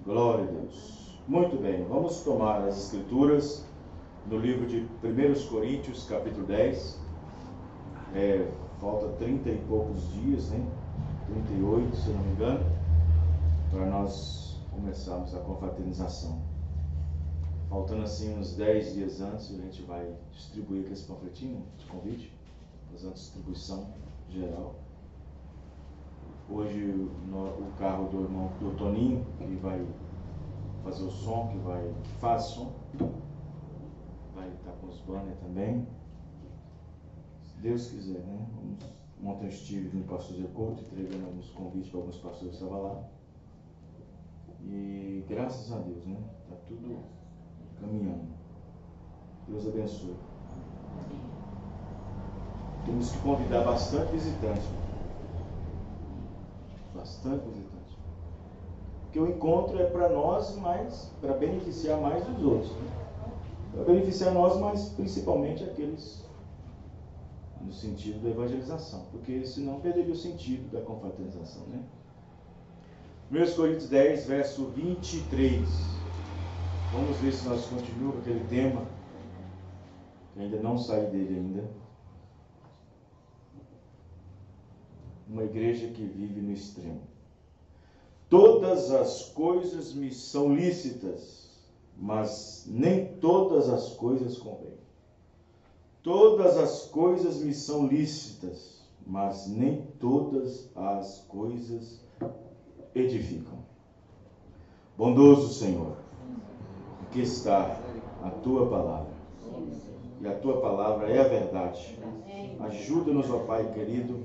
Glória a Deus. Muito bem, vamos tomar as escrituras no livro de 1 Coríntios, capítulo 10. Falta 30 e poucos dias, né? 38, se eu não me engano, para nós começarmos a confraternização. Faltando assim uns 10 dias antes, a gente vai distribuir aquele panfletinho de convite, fazer uma distribuição geral. Hoje o carro do irmão do Toninho, que vai fazer o som, faz som, vai estar com os banners também. Se Deus quiser, né? Ontem eu estive no pastor Zé Couto, entregando alguns convites para alguns pastores que estavam lá. E graças a Deus, né? Está tudo caminhando. Deus abençoe. Temos que convidar bastante visitante. Bastante visitante. Porque o encontro é para nós, mas para beneficiar mais os outros. Né? Para beneficiar nós, mas principalmente aqueles no sentido da evangelização. Porque senão perderia o sentido da confraternização. Né? 1 Coríntios 10, verso 23. Vamos ver se nós continuamos com aquele tema, que ainda não saí dele ainda. Uma igreja que vive no extremo. Todas as coisas me são lícitas, mas nem todas as coisas convêm. Todas as coisas me são lícitas, mas nem todas as coisas edificam. Bondoso Senhor, aqui está a Tua palavra. E a Tua palavra é a verdade. Ajuda-nos, ó Pai querido,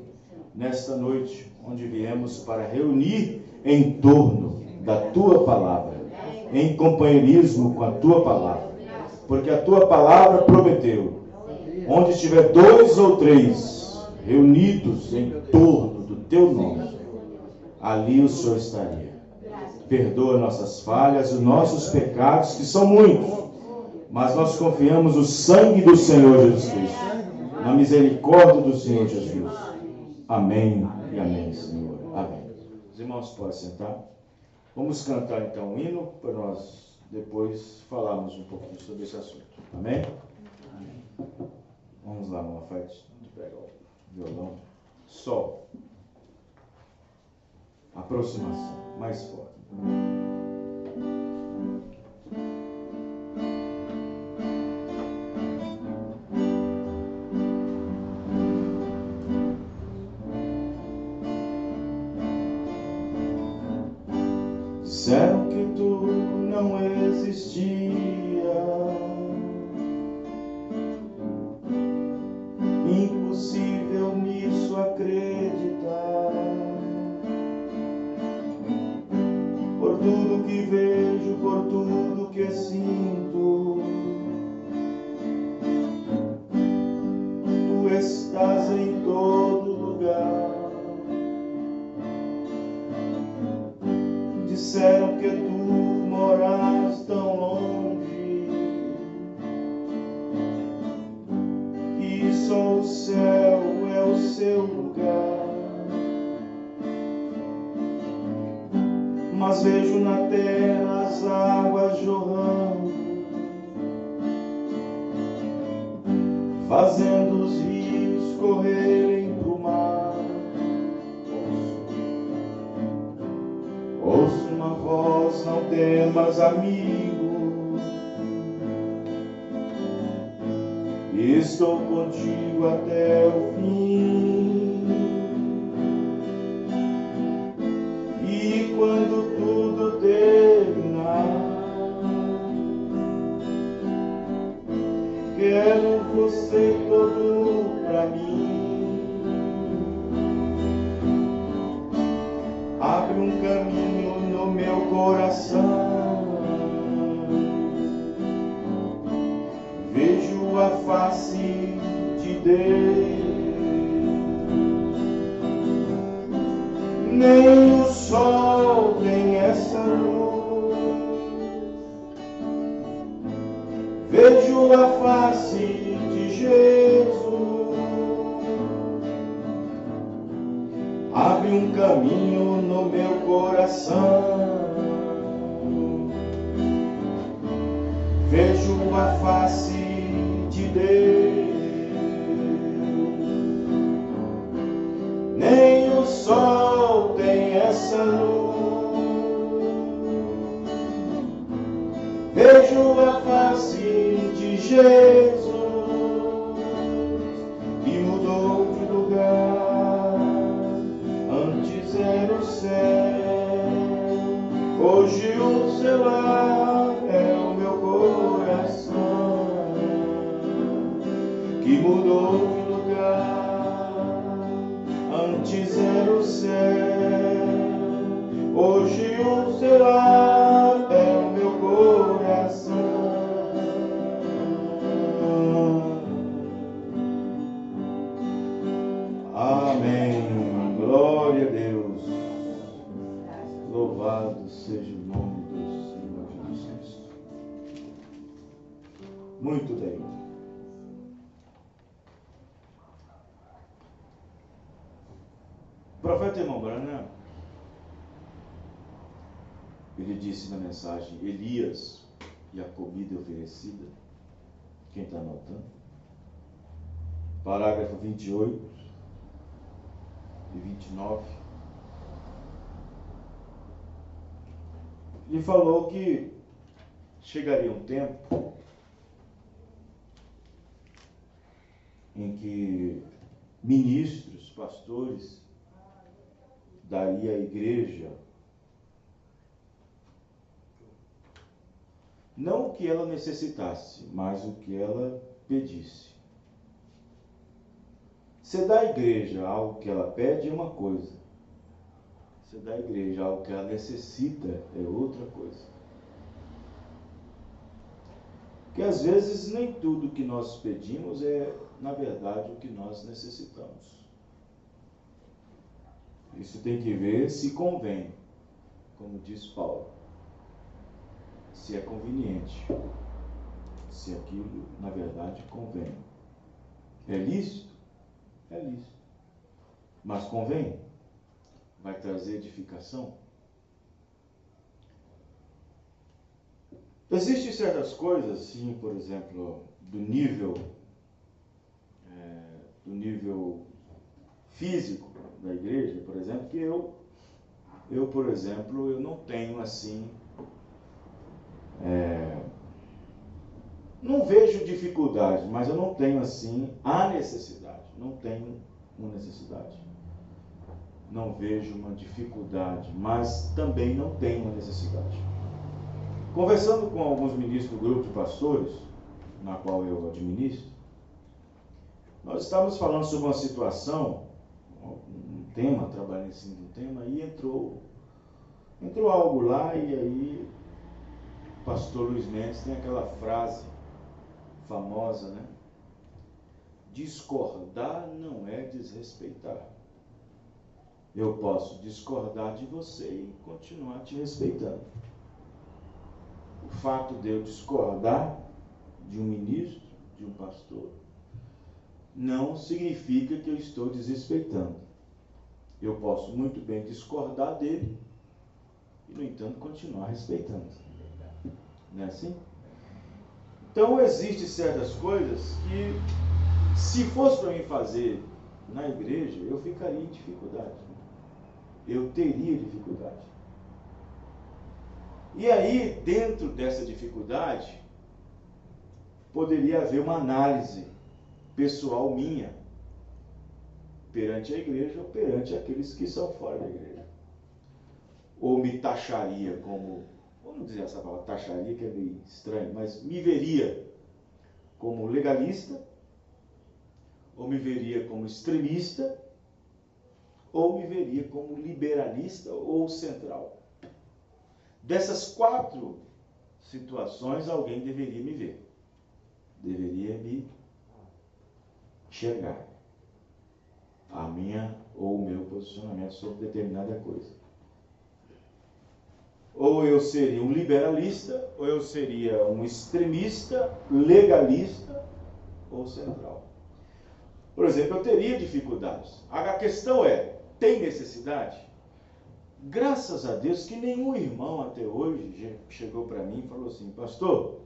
nesta noite, onde viemos para reunir em torno da Tua palavra, em companheirismo com a Tua palavra, porque a Tua palavra prometeu, onde estiver 2 ou 3 reunidos em torno do Teu nome, ali o Senhor estaria. Perdoa nossas falhas, os nossos pecados, que são muitos, mas nós confiamos no sangue do Senhor Jesus Cristo, na misericórdia do Senhor Jesus. Amém e amém, Senhor. Amém. Os irmãos podem sentar. Vamos cantar então um hino para nós depois falarmos um pouquinho sobre esse assunto. Amém? Amém. Vamos lá, Malafaite. Pega o violão. Sol. Aproximação. Mais forte. Disseram que tu não existia, impossível nisso acreditar. Por tudo que vejo, por tudo que sinto, tu estás em todo lugar. Disseram que tu moras tão longe, que só o céu é o seu lugar. Mas vejo na terra as águas jorrando, fazendo os rios correrem pro mar. Ouço uma voz, não temas, amigo, estou contigo até o fim. E quando tudo terminar, quero você todo pra mim. Abre um caminho no meu coração, vejo a face de Deus. Nem o sol tem essa luz, vejo a face de Jesus. Abre um caminho no meu coração, vejo a face de Deus. Nem o sol tem essa luz. Vejo a face de Jesus, que mudou de lugar. Antes era o céu, hoje o seu lar é o meu coração, que mudou de lugar. Antes era o céu, hoje o seu lar é o meu coração. Amém. Glória a Deus. Louvado seja o nome do Senhor Jesus Cristo. Muito bem. O profeta irmão Branham, ele disse na mensagem Elias e a comida oferecida. Quem está anotando? Parágrafo 28 e 29. Ele falou que chegaria um tempo em que ministros, pastores, daria à igreja não o que ela necessitasse, mas o que ela pedisse. Você dá à igreja algo que ela pede é uma coisa. Você dá à igreja algo que ela necessita é outra coisa. Porque às vezes nem tudo que nós pedimos é, na verdade, o que nós necessitamos. Isso tem que ver se convém, como diz Paulo. Se é conveniente. Se aquilo, na verdade, convém. É lícito? É lícito. Mas convém? Vai trazer edificação? Existem certas coisas, sim, por exemplo, do nível físico da igreja, por exemplo, que eu, por exemplo, eu não tenho assim, não vejo dificuldade, mas eu não tenho assim a necessidade, não tenho uma necessidade. Não vejo uma dificuldade, mas também não tenho uma necessidade. Conversando com alguns ministros do grupo de pastores, na qual eu administro, nós estávamos falando sobre uma situação, um tema, trabalhando em cima de um tema, e entrou algo lá, e aí o pastor Luiz Mendes tem aquela frase famosa, né? Discordar não é desrespeitar. Eu posso discordar de você e continuar te respeitando. O fato de eu discordar de um ministro, de um pastor, não significa que eu estou desrespeitando. Eu posso muito bem discordar dele e, no entanto, continuar respeitando. Não é assim? Então, existem certas coisas que, se fosse para mim fazer na igreja, eu ficaria em dificuldade. Eu teria dificuldade. E aí, dentro dessa dificuldade, poderia haver uma análise pessoal minha perante a igreja ou perante aqueles que são fora da igreja. Ou me taxaria como, vamos dizer essa palavra, taxaria, que é meio estranho, mas me veria como legalista, ou me veria como extremista, ou me veria como liberalista ou central. Dessas 4 situações, alguém deveria me ver. Deveria me enxergar a minha ou o meu posicionamento sobre determinada coisa. Ou eu seria um liberalista, ou eu seria um extremista, legalista ou central. Por exemplo, eu teria dificuldades. A questão é, tem necessidade? Graças a Deus que nenhum irmão até hoje chegou para mim e falou assim: pastor,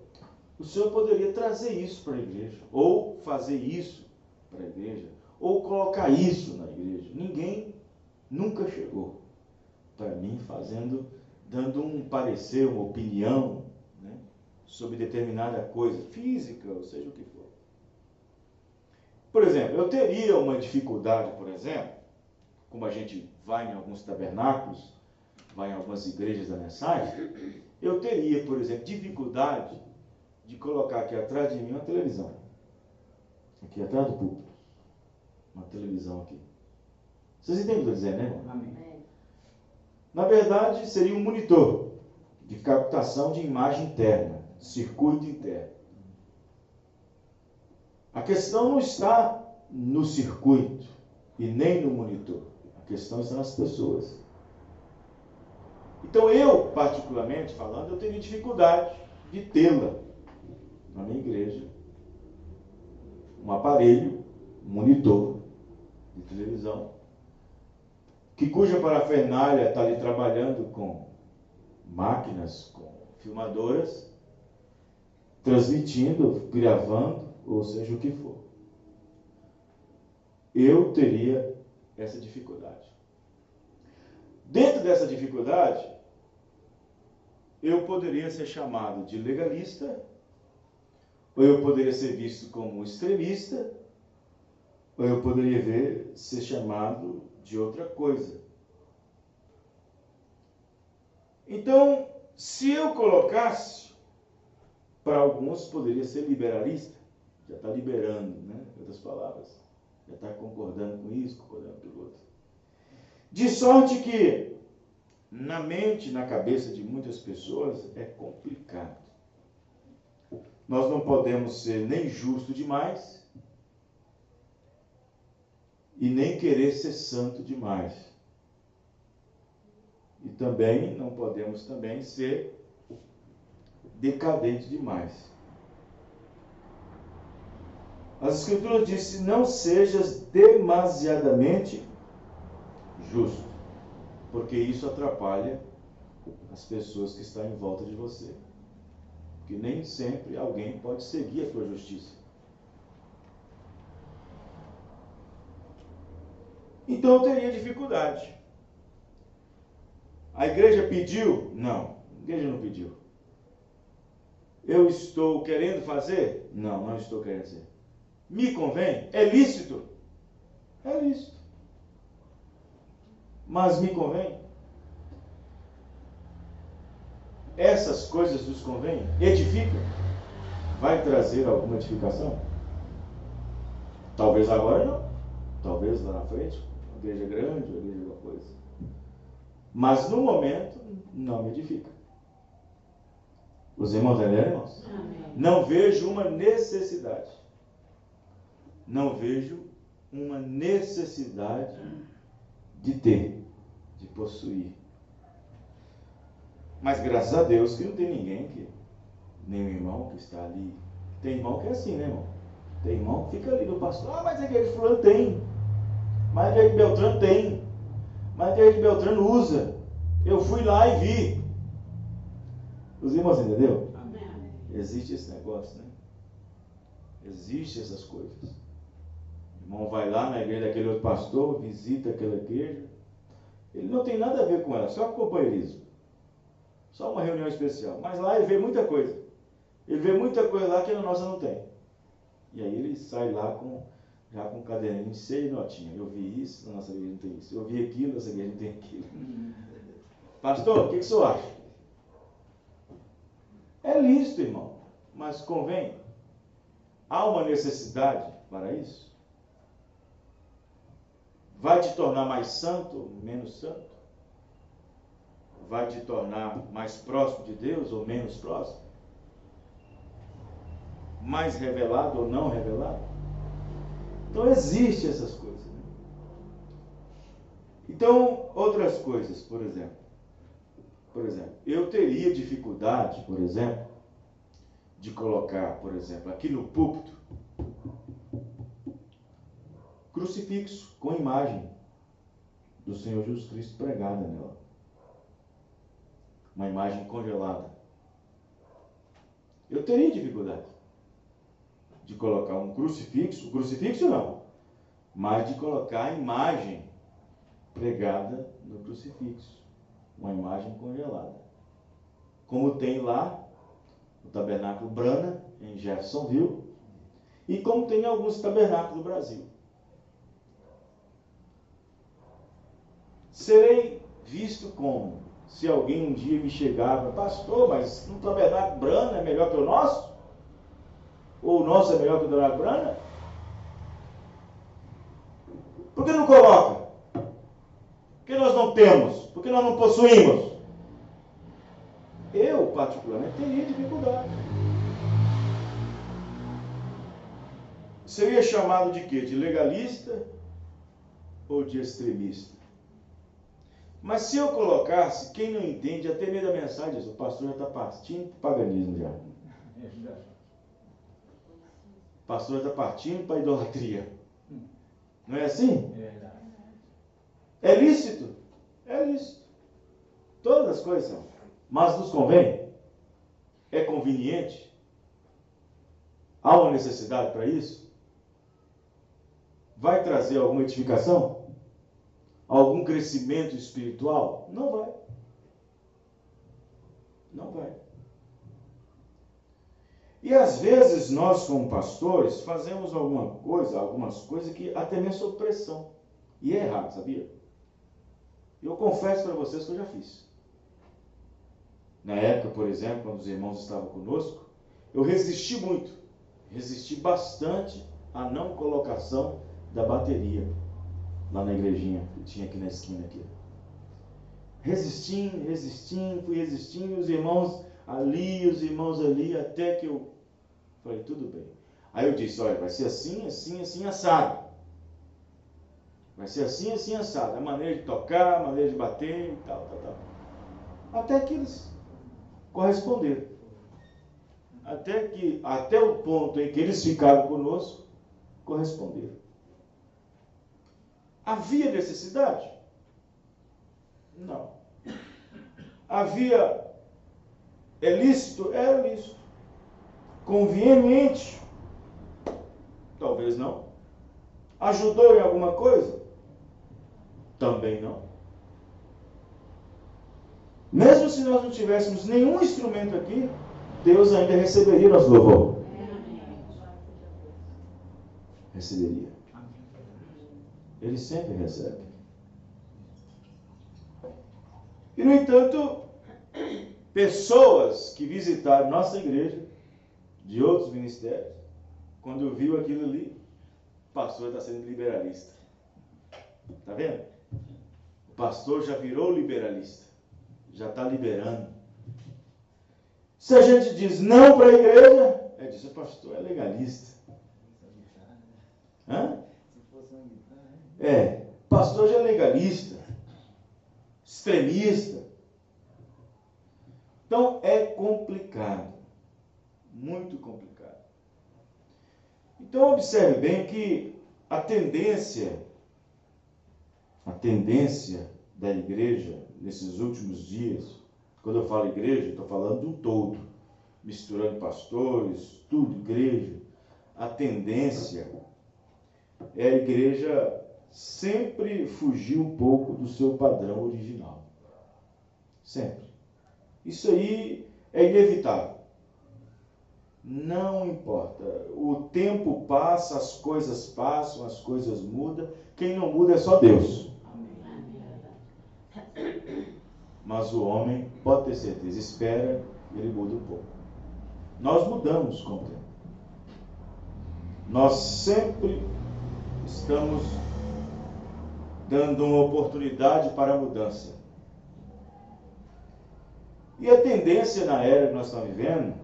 o senhor poderia trazer isso para a igreja, ou fazer isso para a igreja, ou colocar isso na igreja. Ninguém nunca chegou para mim dando um parecer, uma opinião, né, sobre determinada coisa, física, ou seja o que for. Por exemplo, eu teria uma dificuldade, por exemplo, como a gente vai em alguns tabernáculos, vai em algumas igrejas da mensagem, eu teria, por exemplo, dificuldade de colocar aqui atrás de mim uma televisão. Aqui atrás do púlpito. Uma televisão aqui. Vocês entendem o que eu estou dizendo, né, irmão? Amém. Na verdade, seria um monitor de captação de imagem interna, circuito interno. A questão não está no circuito e nem no monitor. A questão está nas pessoas. Então eu, particularmente falando, eu teria dificuldade de tê-la na minha igreja. Um aparelho, um monitor de televisão, cuja parafernália está ali trabalhando com máquinas, com filmadoras, transmitindo, gravando, ou seja o que for. Eu teria essa dificuldade. Dentro dessa dificuldade, eu poderia ser chamado de legalista, ou eu poderia ser visto como extremista, ou eu poderia ser chamado de outra coisa. Então, se eu colocasse, para alguns poderia ser liberalista, já está liberando, né? Em outras palavras, já está concordando com isso, concordando com o outro. De sorte que, na mente, na cabeça de muitas pessoas, é complicado. Nós não podemos ser nem justo demais e nem querer ser santo demais. E também não podemos também ser decadente demais. As Escrituras dizem: não sejas demasiadamente justo, porque isso atrapalha as pessoas que estão em volta de você. Porque nem sempre alguém pode seguir a tua justiça. Então eu teria dificuldade. A igreja pediu? Não, a igreja não pediu. Eu estou querendo fazer? Não, não estou querendo fazer. Me convém? É lícito? É lícito. Mas me convém? Essas coisas nos convêm? Edificam? Vai trazer alguma edificação? Talvez agora não. Talvez lá na frente, uma igreja grande, uma igreja alguma coisa. Mas no momento, não me edifica. Os irmãos entenderam, irmãos? Amém. Não vejo uma necessidade. Não vejo uma necessidade de ter, de possuir. Mas graças a Deus que não tem ninguém que, nenhum irmão que está ali. Tem irmão que é assim, né, irmão? Tem irmão que fica ali no pastor. Ah, mas a igreja de fulano tem. Mas a igreja de Beltrano tem. Mas a igreja de Beltrano usa. Eu fui lá e vi. Os irmãos entenderam? Amém. Existe esse negócio, né? Existem essas coisas. O irmão vai lá na igreja daquele outro pastor, visita aquela igreja. Ele não tem nada a ver com ela, só companheirismo. Só uma reunião especial. Mas lá ele vê muita coisa. Ele vê muita coisa lá que na nossa não tem. E aí ele sai lá já com um caderninho cheio de notinha. Eu vi isso, na nossa igreja não tem isso. Eu vi aquilo, na nossa igreja não tem aquilo. Pastor, o que o senhor acha? É lícito, irmão. Mas convém? Há uma necessidade para isso? Vai te tornar mais santo ou menos santo? Vai te tornar mais próximo de Deus ou menos próximo? Mais revelado ou não revelado? Então existem essas coisas. Né? Então, outras coisas, por exemplo, eu teria dificuldade, por exemplo, de colocar, por exemplo, aqui no púlpito, crucifixo com imagem do Senhor Jesus Cristo pregada nela. Uma imagem congelada. Eu teria dificuldade de colocar um crucifixo não, mas de colocar a imagem pregada no crucifixo, uma imagem congelada. Como tem lá no Tabernáculo Brana, em Jeffersonville, e como tem em alguns tabernáculos do Brasil. Serei visto como? Se alguém um dia me chegar e falar, pastor, mas no tabernáculo Brana é melhor que o nosso? Ou o nosso é melhor que o tabernáculo Brana? Por que não coloca? Por que nós não temos? Por que nós não possuímos? Eu, particularmente, teria dificuldade. Seria chamado de quê? De legalista ou de extremista? Mas se eu colocasse, quem não entende, até meio da mensagem, diz, o pastor já está partindo para o paganismo já. O pastor já está partindo para a idolatria. Não é assim? É lícito? É lícito. Todas as coisas são. Mas nos convém? É conveniente? Há uma necessidade para isso? Vai trazer alguma edificação? Algum crescimento espiritual? Não vai. Não vai. E às vezes nós, como pastores, fazemos algumas coisas que até mesmo sob pressão. E é errado, sabia? Eu confesso para vocês que eu já fiz. Na época, por exemplo, quando os irmãos estavam conosco, eu resisti muito. Resisti bastante à não colocação da bateria lá na igrejinha que tinha aqui na esquina aqui. Resistindo, fui resistindo, os irmãos ali, até que eu falei, tudo bem. Aí eu disse, olha, vai ser assim, assim, assim, assado. Vai ser assim, assim, assado. A maneira de tocar, a maneira de bater e tal. Até que eles corresponderam. Até o ponto em que eles ficaram conosco, corresponderam. Havia necessidade? Não. Havia... É lícito? Era lícito. Conveniente? Talvez não. Ajudou em alguma coisa? Também não. Mesmo se nós não tivéssemos nenhum instrumento aqui, Deus ainda receberia nosso louvor. Receberia. Ele sempre recebe. E, no entanto, pessoas que visitaram nossa igreja, de outros ministérios, quando viu aquilo ali, o pastor está sendo liberalista. Está vendo? O pastor já virou liberalista. Já está liberando. Se a gente diz não para a igreja, diz, o pastor é legalista. Hã? Pastor já é legalista, extremista. Então é complicado, muito complicado. Então observe bem que a tendência da igreja nesses últimos dias, quando eu falo igreja, estou falando do todo, misturando pastores, tudo, igreja. A tendência é a igreja sempre fugir um pouco do seu padrão original. Sempre. Isso aí é inevitável. Não importa. O tempo passa, as coisas passam, as coisas mudam. Quem não muda é só Deus. Mas o homem, pode ter certeza, espera e ele muda um pouco. Nós mudamos com o tempo. Nós sempre estamos dando uma oportunidade para a mudança. E a tendência na era que nós estamos vivendo,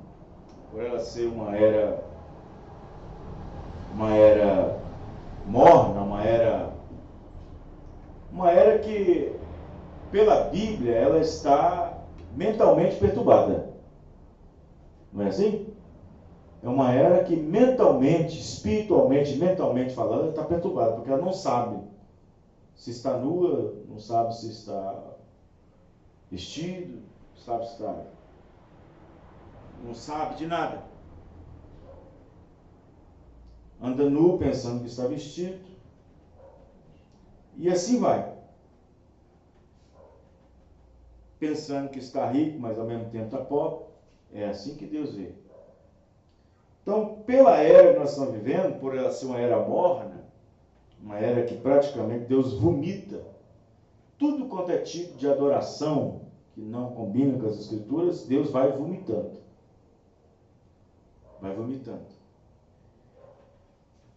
por ela ser uma era morna, uma era que, pela Bíblia, ela está mentalmente perturbada. Não é assim? É uma era que mentalmente, espiritualmente, mentalmente falando, ela está perturbada, porque ela não sabe se está nua, não sabe se está vestido, sabe se está não sabe de nada. Anda nu pensando que está vestido. E assim vai. Pensando que está rico, mas ao mesmo tempo está pobre. É assim que Deus vê. Então, pela era que nós estamos vivendo, por ela ser uma era morna, uma era que praticamente Deus vomita tudo quanto é tipo de adoração que não combina com as Escrituras, Deus vai vomitando. Vai vomitando.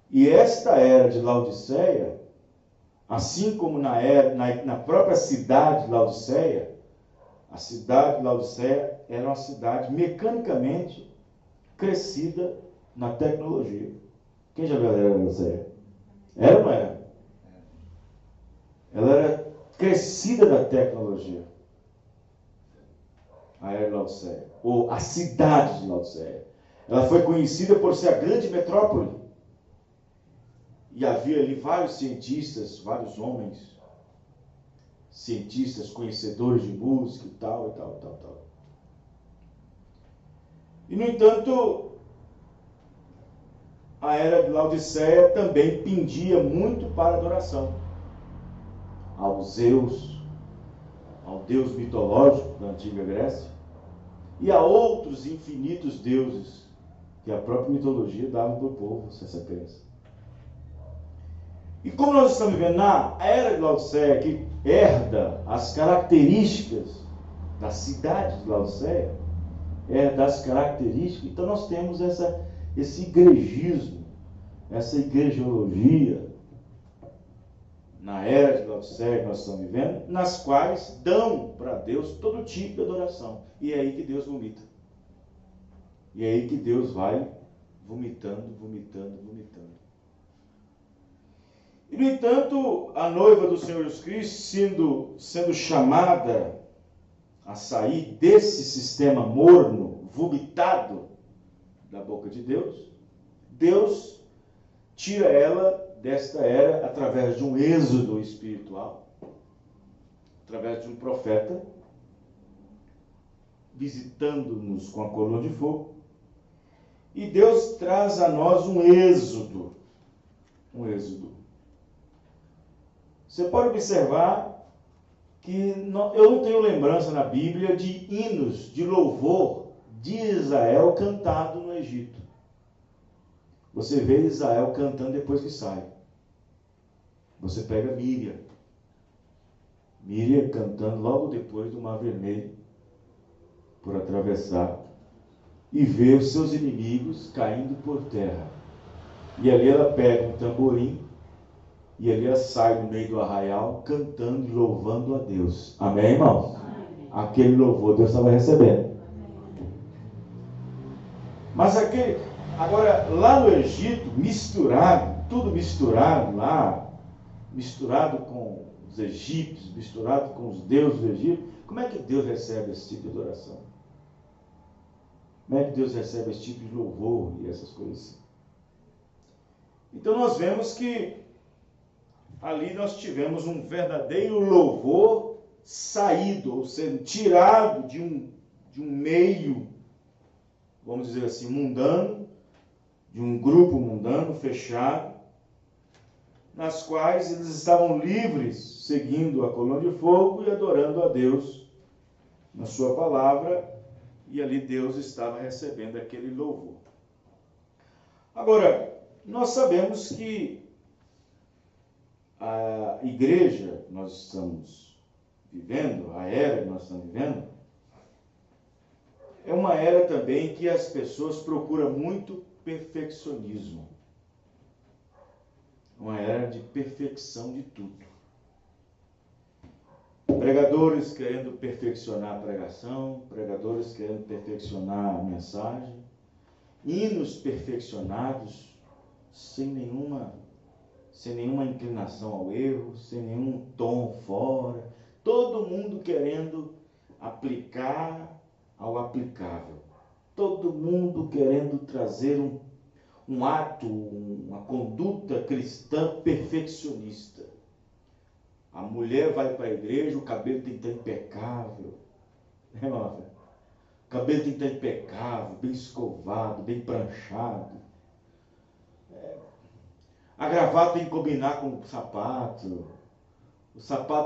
E esta era de Laodiceia, assim como na própria cidade de Laodiceia, a cidade de Laodiceia era uma cidade mecanicamente crescida na tecnologia. Quem já viu a era de Laodiceia? Era ou não era? Ela era crescida da tecnologia. A era de Laodiceia, ou a cidade de Laodiceia. Ela foi conhecida por ser a grande metrópole. E havia ali vários cientistas, vários homens, cientistas, conhecedores de música e tal. E, no entanto, a era de Laodiceia também pendia muito para a adoração ao Zeus, ao Deus mitológico da antiga Grécia, e a outros infinitos deuses que a própria mitologia dava para o povo, essa crença. E como nós estamos vivendo na era de Laodiceia, que herda as características da cidade de Laodiceia, herda as características, então nós temos esse igrejismo, essa igrejologia, na era de Laodiceia que nós estamos vivendo, nas quais dão para Deus todo tipo de adoração. E é aí que Deus vomita. E é aí que Deus vai vomitando. E, no entanto, a noiva do Senhor Jesus Cristo, sendo chamada a sair desse sistema morno, vomitado da boca de Deus, Deus tira ela desta era através de um êxodo espiritual, através de um profeta, visitando-nos com a coluna de fogo, e Deus traz a nós um êxodo. Você pode observar que eu não tenho lembrança na Bíblia de hinos de louvor de Israel cantado no Egito. Você vê Israel cantando depois que sai. Você pega Miriam cantando logo depois do Mar Vermelho, por atravessar, e vê os seus inimigos caindo por terra. E ali ela pega um tamborim, e ali ela sai no meio do arraial, cantando e louvando a Deus. Amém, irmãos? Amém. Aquele louvor Deus estava recebendo. Mas agora, lá no Egito, tudo misturado lá, misturado com os egípcios, misturado com os deuses do Egito, como é que Deus recebe esse tipo de adoração? Como é que Deus recebe esse tipo de louvor e essas coisas? Então nós vemos que ali nós tivemos um verdadeiro louvor saído, ou sendo tirado de um meio, vamos dizer assim, mundano, de um grupo mundano, fechado, nas quais eles estavam livres, seguindo a coluna de fogo e adorando a Deus na sua palavra, e ali Deus estava recebendo aquele louvor. Agora, nós sabemos que a igreja que nós estamos vivendo, a era que nós estamos vivendo, é uma era também que as pessoas procuram muito perfeccionismo. Uma era de perfeição de tudo. Pregadores querendo perfeccionar a pregação, pregadores querendo perfeccionar a mensagem, hinos perfeccionados, sem nenhuma inclinação ao erro, sem nenhum tom fora, todo mundo querendo aplicar ao aplicável, todo mundo querendo trazer um ato, uma conduta cristã perfeccionista. A mulher vai para a igreja, o cabelo tem que estar impecável, cabelo tem que estar impecável, bem escovado, bem pranchado. A gravata tem que combinar com o sapato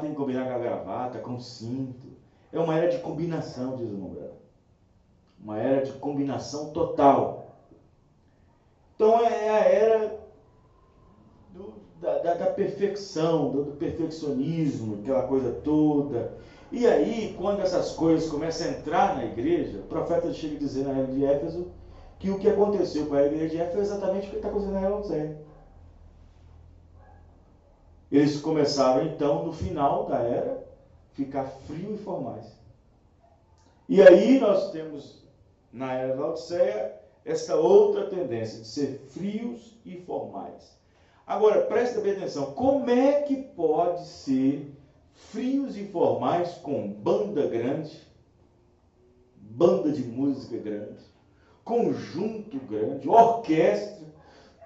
tem que combinar com a gravata, com o cinto. É uma era de combinação, diz o irmão Branham. Uma era de combinação total. Então é a era da perfeição, do perfeccionismo, aquela coisa toda. E aí, quando essas coisas começam a entrar na igreja, o profeta chega a dizer na igreja de Éfeso que o que aconteceu com a igreja de Éfeso é exatamente o que está acontecendo na Laodiceia. Eles começaram então, no final da era, ficar frios e formais. E aí nós temos, na era da Laodiceia, essa outra tendência de ser frios e formais. Agora, presta bem atenção, como é que pode ser frios e formais com banda grande, banda de música grande, conjunto grande, orquestra,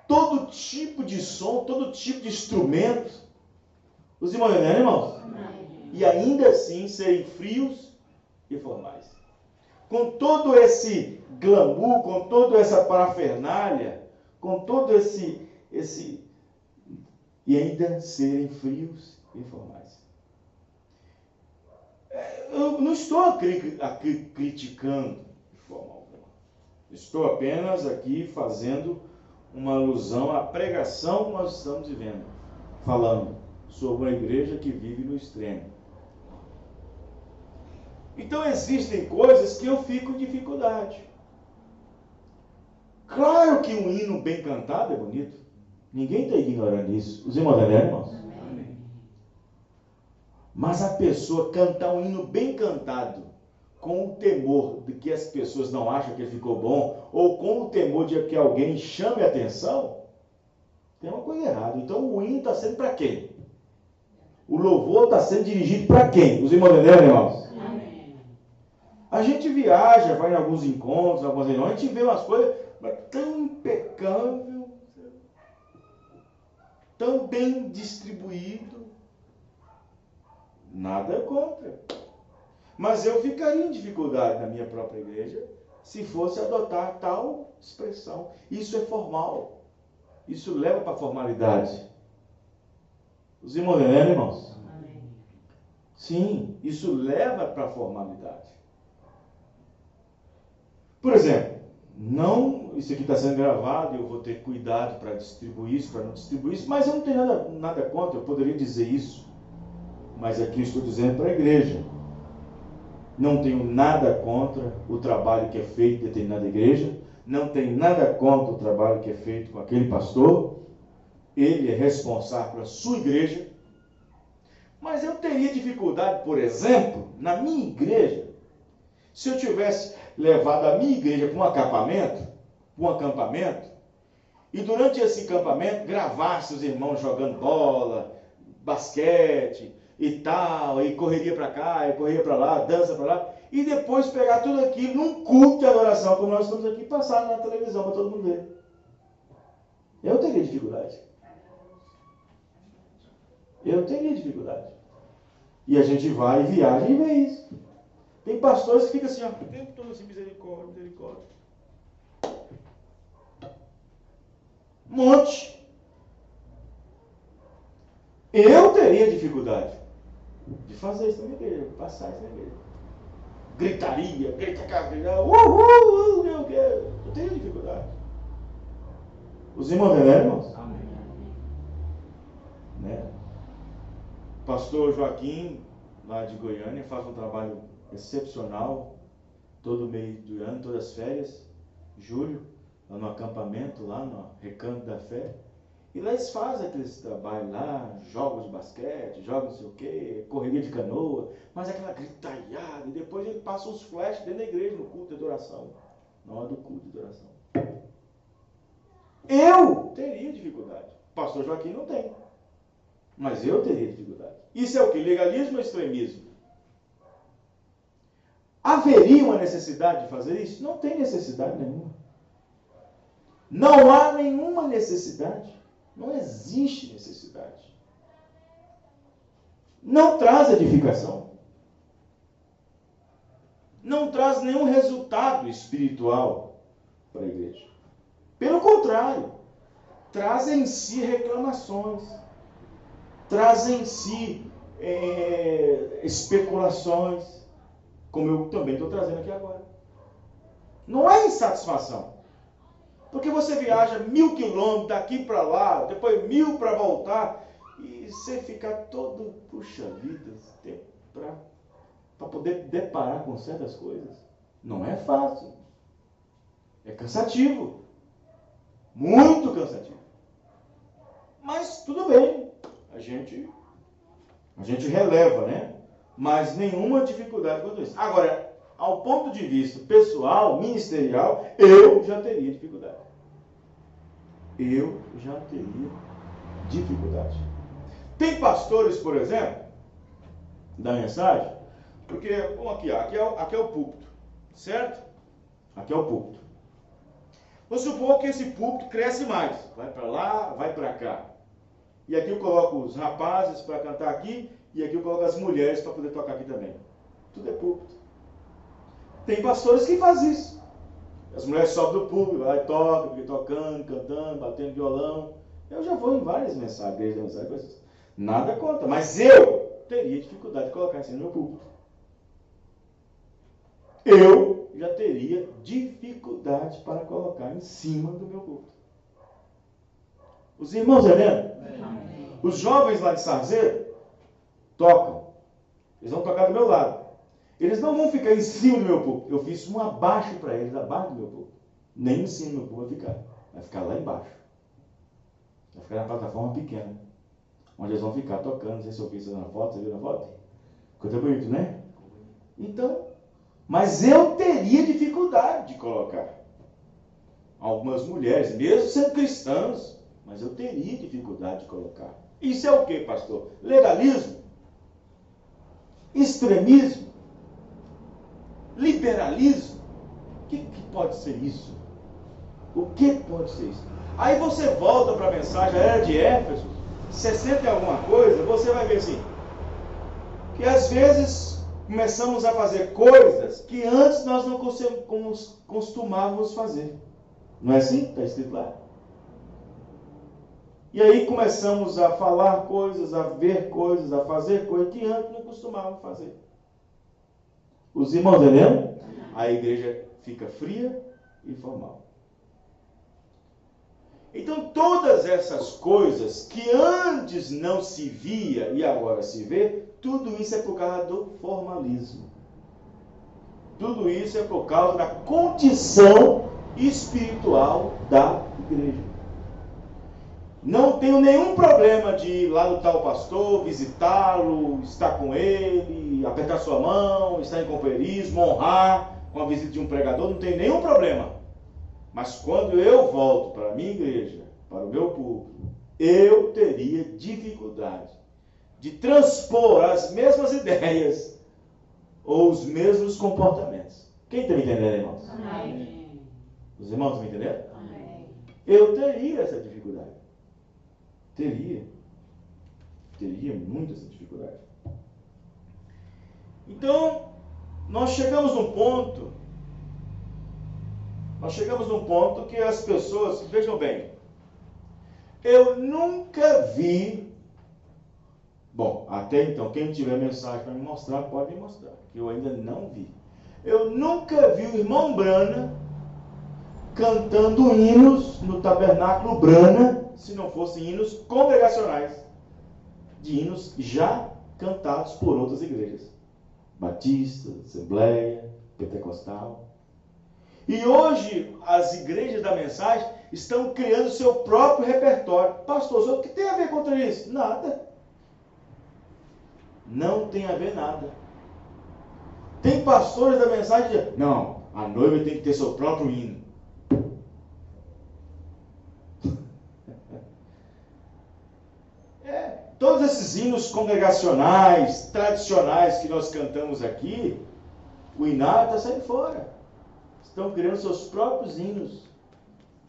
todo tipo de som, todo tipo de instrumento? Os irmãos entendem, irmãos? Amém. E ainda assim serem frios e formais. Com todo esse glamour, com toda essa parafernália, com todo esse e ainda serem frios e formais. Eu não estou aqui criticando de forma alguma. Estou apenas aqui fazendo uma alusão à pregação que nós estamos vivendo, falando sobre uma igreja que vive no extremo. Então existem coisas que eu fico em dificuldade. Claro que um hino bem cantado é bonito. Ninguém está ignorando isso. Os irmãos entendem, irmãos? Amém. Mas a pessoa cantar um hino bem cantado, com o temor de que as pessoas não acham que ele ficou bom, ou com o temor de que alguém chame a atenção, tem uma coisa errada. Então o hino está sendo para quem? O louvor está sendo dirigido para quem? Os irmãos entendem, irmãos? Amém. A gente viaja, vai em alguns encontros, algumas reuniões, a gente vê umas coisas tão impecável, tão bem distribuído. Nada contra. Mas eu ficaria em dificuldade na minha própria igreja se fosse adotar tal expressão. Isso é formal. Isso leva para a formalidade. Os irmãos entendem, irmãos? Amém. Sim, isso leva para a formalidade. Por exemplo, isso aqui está sendo gravado, eu vou ter cuidado para distribuir isso, para não distribuir isso, mas eu não tenho nada contra, eu poderia dizer isso. Mas aqui eu estou dizendo para a igreja. Não tenho nada contra o trabalho que é feito em determinada igreja, não tenho nada contra o trabalho que é feito com aquele pastor, ele é responsável pela sua igreja, mas eu teria dificuldade, por exemplo, na minha igreja, se eu tivesse levado a minha igreja para um acampamento, e durante esse acampamento gravasse os irmãos jogando bola, basquete e tal, e correria para cá, e correria para lá, dança para lá, e depois pegar tudo aquilo num culto de adoração, como nós estamos aqui, passar na televisão para todo mundo ver. Eu teria dificuldade. E a gente vai e viaja e vê isso. Tem pastores que ficam assim, ó, o tempo todo assim, misericórdia. Um monte. Eu teria dificuldade de fazer isso na minha igreja, passar isso na igreja. Gritaria, eu teria dificuldade. Os irmãos entendem, irmãos? Amém. Né? Pastor Joaquim, lá de Goiânia, faz um trabalho excepcional, todo meio do ano, todas as férias, julho, lá no acampamento, lá no Recanto da Fé. E lá eles fazem aqueles trabalhos lá, jogos de basquete, jogos não sei o quê, correria de canoa, mas aquela gritalhada, e depois ele passa os flashes dentro da igreja, no culto de adoração, na hora do culto de adoração. Eu teria dificuldade. O pastor Joaquim não tem. Mas eu teria dificuldade. Isso é o que? Legalismo ou extremismo? Haveria uma necessidade de fazer isso? Não tem necessidade nenhuma. Não há nenhuma necessidade. Não existe necessidade. Não traz edificação. não traz nenhum resultado espiritual para a igreja. Pelo contrário, traz em si reclamações, traz em si especulações, como eu também estou trazendo aqui agora. Não é insatisfação. Porque você viaja 1000 quilômetros daqui para lá, depois 1000 para voltar, e você fica todo, puxa vida, para poder deparar com certas coisas. Não é fácil. É cansativo. Muito cansativo. Mas tudo bem. A gente releva, né? Mas nenhuma dificuldade quanto isso. Agora, ao ponto de vista pessoal, ministerial, eu já teria dificuldade. Eu já teria dificuldade. Tem pastores, por exemplo, da mensagem, porque, vamos aqui, aqui é o púlpito, certo? Aqui é o púlpito. Vamos supor que esse púlpito cresce mais, vai para lá, vai para cá. E aqui eu coloco os rapazes para cantar aqui, e aqui eu coloco as mulheres para poder tocar aqui também. Tudo é púlpito. Tem pastores que fazem isso. As mulheres sobem do púlpito, vai lá e toca, fica tocando, cantando, batendo violão. Eu já vou em várias mensagens, desde a mensagem, coisas. Nada contra, mas eu teria dificuldade de colocar isso no meu púlpito. Eu já teria dificuldade para colocar em cima do meu púlpito. Os irmãos Helena, os jovens lá de Sarzeiro tocam. Eles vão tocar do meu lado. Eles não vão ficar em cima do meu púlpito. Eu fiz um abaixo para eles, abaixo do meu púlpito. Nem em cima do meu púlpito vai ficar. Vai ficar lá embaixo. Vai ficar na plataforma pequena. Onde eles vão ficar tocando. Não sei se eu fiz isso na foto. Você viu na foto? Ficou bonito, né? Então, mas eu teria dificuldade de colocar. Algumas mulheres, mesmo sendo cristãs, mas eu teria dificuldade de colocar. Isso é o que, pastor? Legalismo? Extremismo? Liberalismo? O que pode ser isso? O que pode ser isso? Aí você volta para a mensagem, a era de Éfeso, 60 e alguma coisa, você vai ver assim, que às vezes começamos a fazer coisas que antes nós não costumávamos fazer. Não é assim? Está escrito lá. E aí começamos a falar coisas, a ver coisas, a fazer coisas que antes não costumávamos fazer. Os irmãos entendendo? A igreja fica fria e formal. Então todas essas coisas que antes não se via e agora se vê, tudo isso é por causa do formalismo. Tudo isso é por causa da condição espiritual da igreja. Não tenho nenhum problema de ir lá no tal pastor, visitá-lo, estar com ele, apertar sua mão, estar em companheirismo, honrar com a visita de um pregador, não tenho nenhum problema. Mas quando eu volto para a minha igreja, para o meu púlpito, eu teria dificuldade de transpor as mesmas ideias ou os mesmos comportamentos. Quem está me entendendo, irmãos? Amém. Os irmãos estão me entendendo? Amém. Eu teria essa dificuldade. Teria muito essa dificuldade. Então, nós chegamos num ponto que as pessoas, vejam bem, eu nunca vi, bom, até então, quem tiver mensagem para me mostrar, pode me mostrar, que eu ainda não vi. Eu nunca vi o irmão Brana cantando hinos no tabernáculo Brana, se não fossem hinos congregacionais, de hinos já cantados por outras igrejas, batista, assembleia, pentecostal. E hoje as igrejas da mensagem estão criando seu próprio repertório. Pastor, o que tem a ver contra isso? Nada. Não tem a ver nada. Tem pastores da mensagem que dizem, não, a noiva tem que ter seu próprio hino. Todos esses hinos congregacionais, tradicionais que nós cantamos aqui, o inário está saindo fora. Estão criando seus próprios hinos,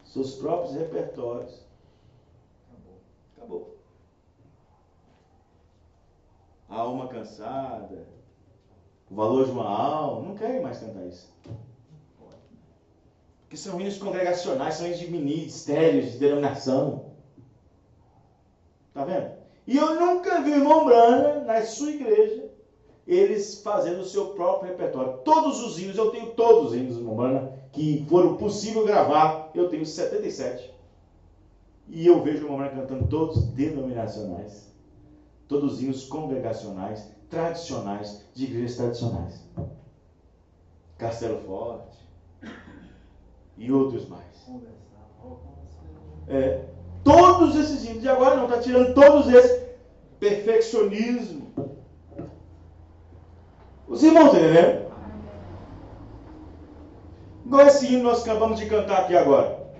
seus próprios repertórios. Acabou. A alma cansada, o valor de uma alma, não querem mais cantar isso. Porque são hinos congregacionais, são hinos de ministérios, de denominação. Está vendo? E eu nunca vi o irmão Branham, na sua igreja, eles fazendo o seu próprio repertório. Todos os hinos, eu tenho todos os hinos do irmão Branham, que foram possível gravar, eu tenho 77. E eu vejo o irmão Branham cantando todos denominacionais. Todos os hinos congregacionais, tradicionais, de igrejas tradicionais. Castelo Forte e outros mais. Todos esses hinos. E agora não, está tirando todos esses. Perfeccionismo. Os irmãos estão entendendo? Igual esse hino nós acabamos de cantar aqui agora.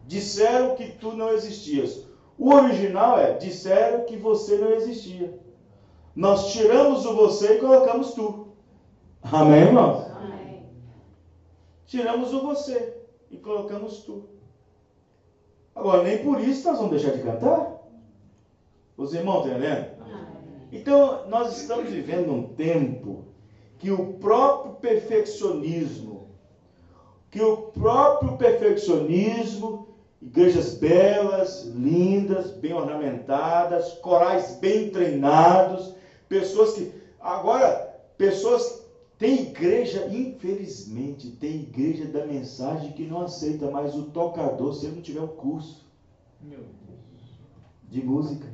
Disseram que tu não existias. O original é: disseram que você não existia. Nós tiramos o você e colocamos tu. Amém, irmãos? Amém. Tiramos o você e colocamos tu. Agora, nem por isso nós vamos deixar de cantar. Os irmãos estão entendendo? Então, nós estamos vivendo um tempo que o próprio perfeccionismo, igrejas belas, lindas, bem ornamentadas, corais bem treinados, tem igreja, infelizmente, tem igreja da mensagem que não aceita mais o tocador se ele não tiver um curso de música.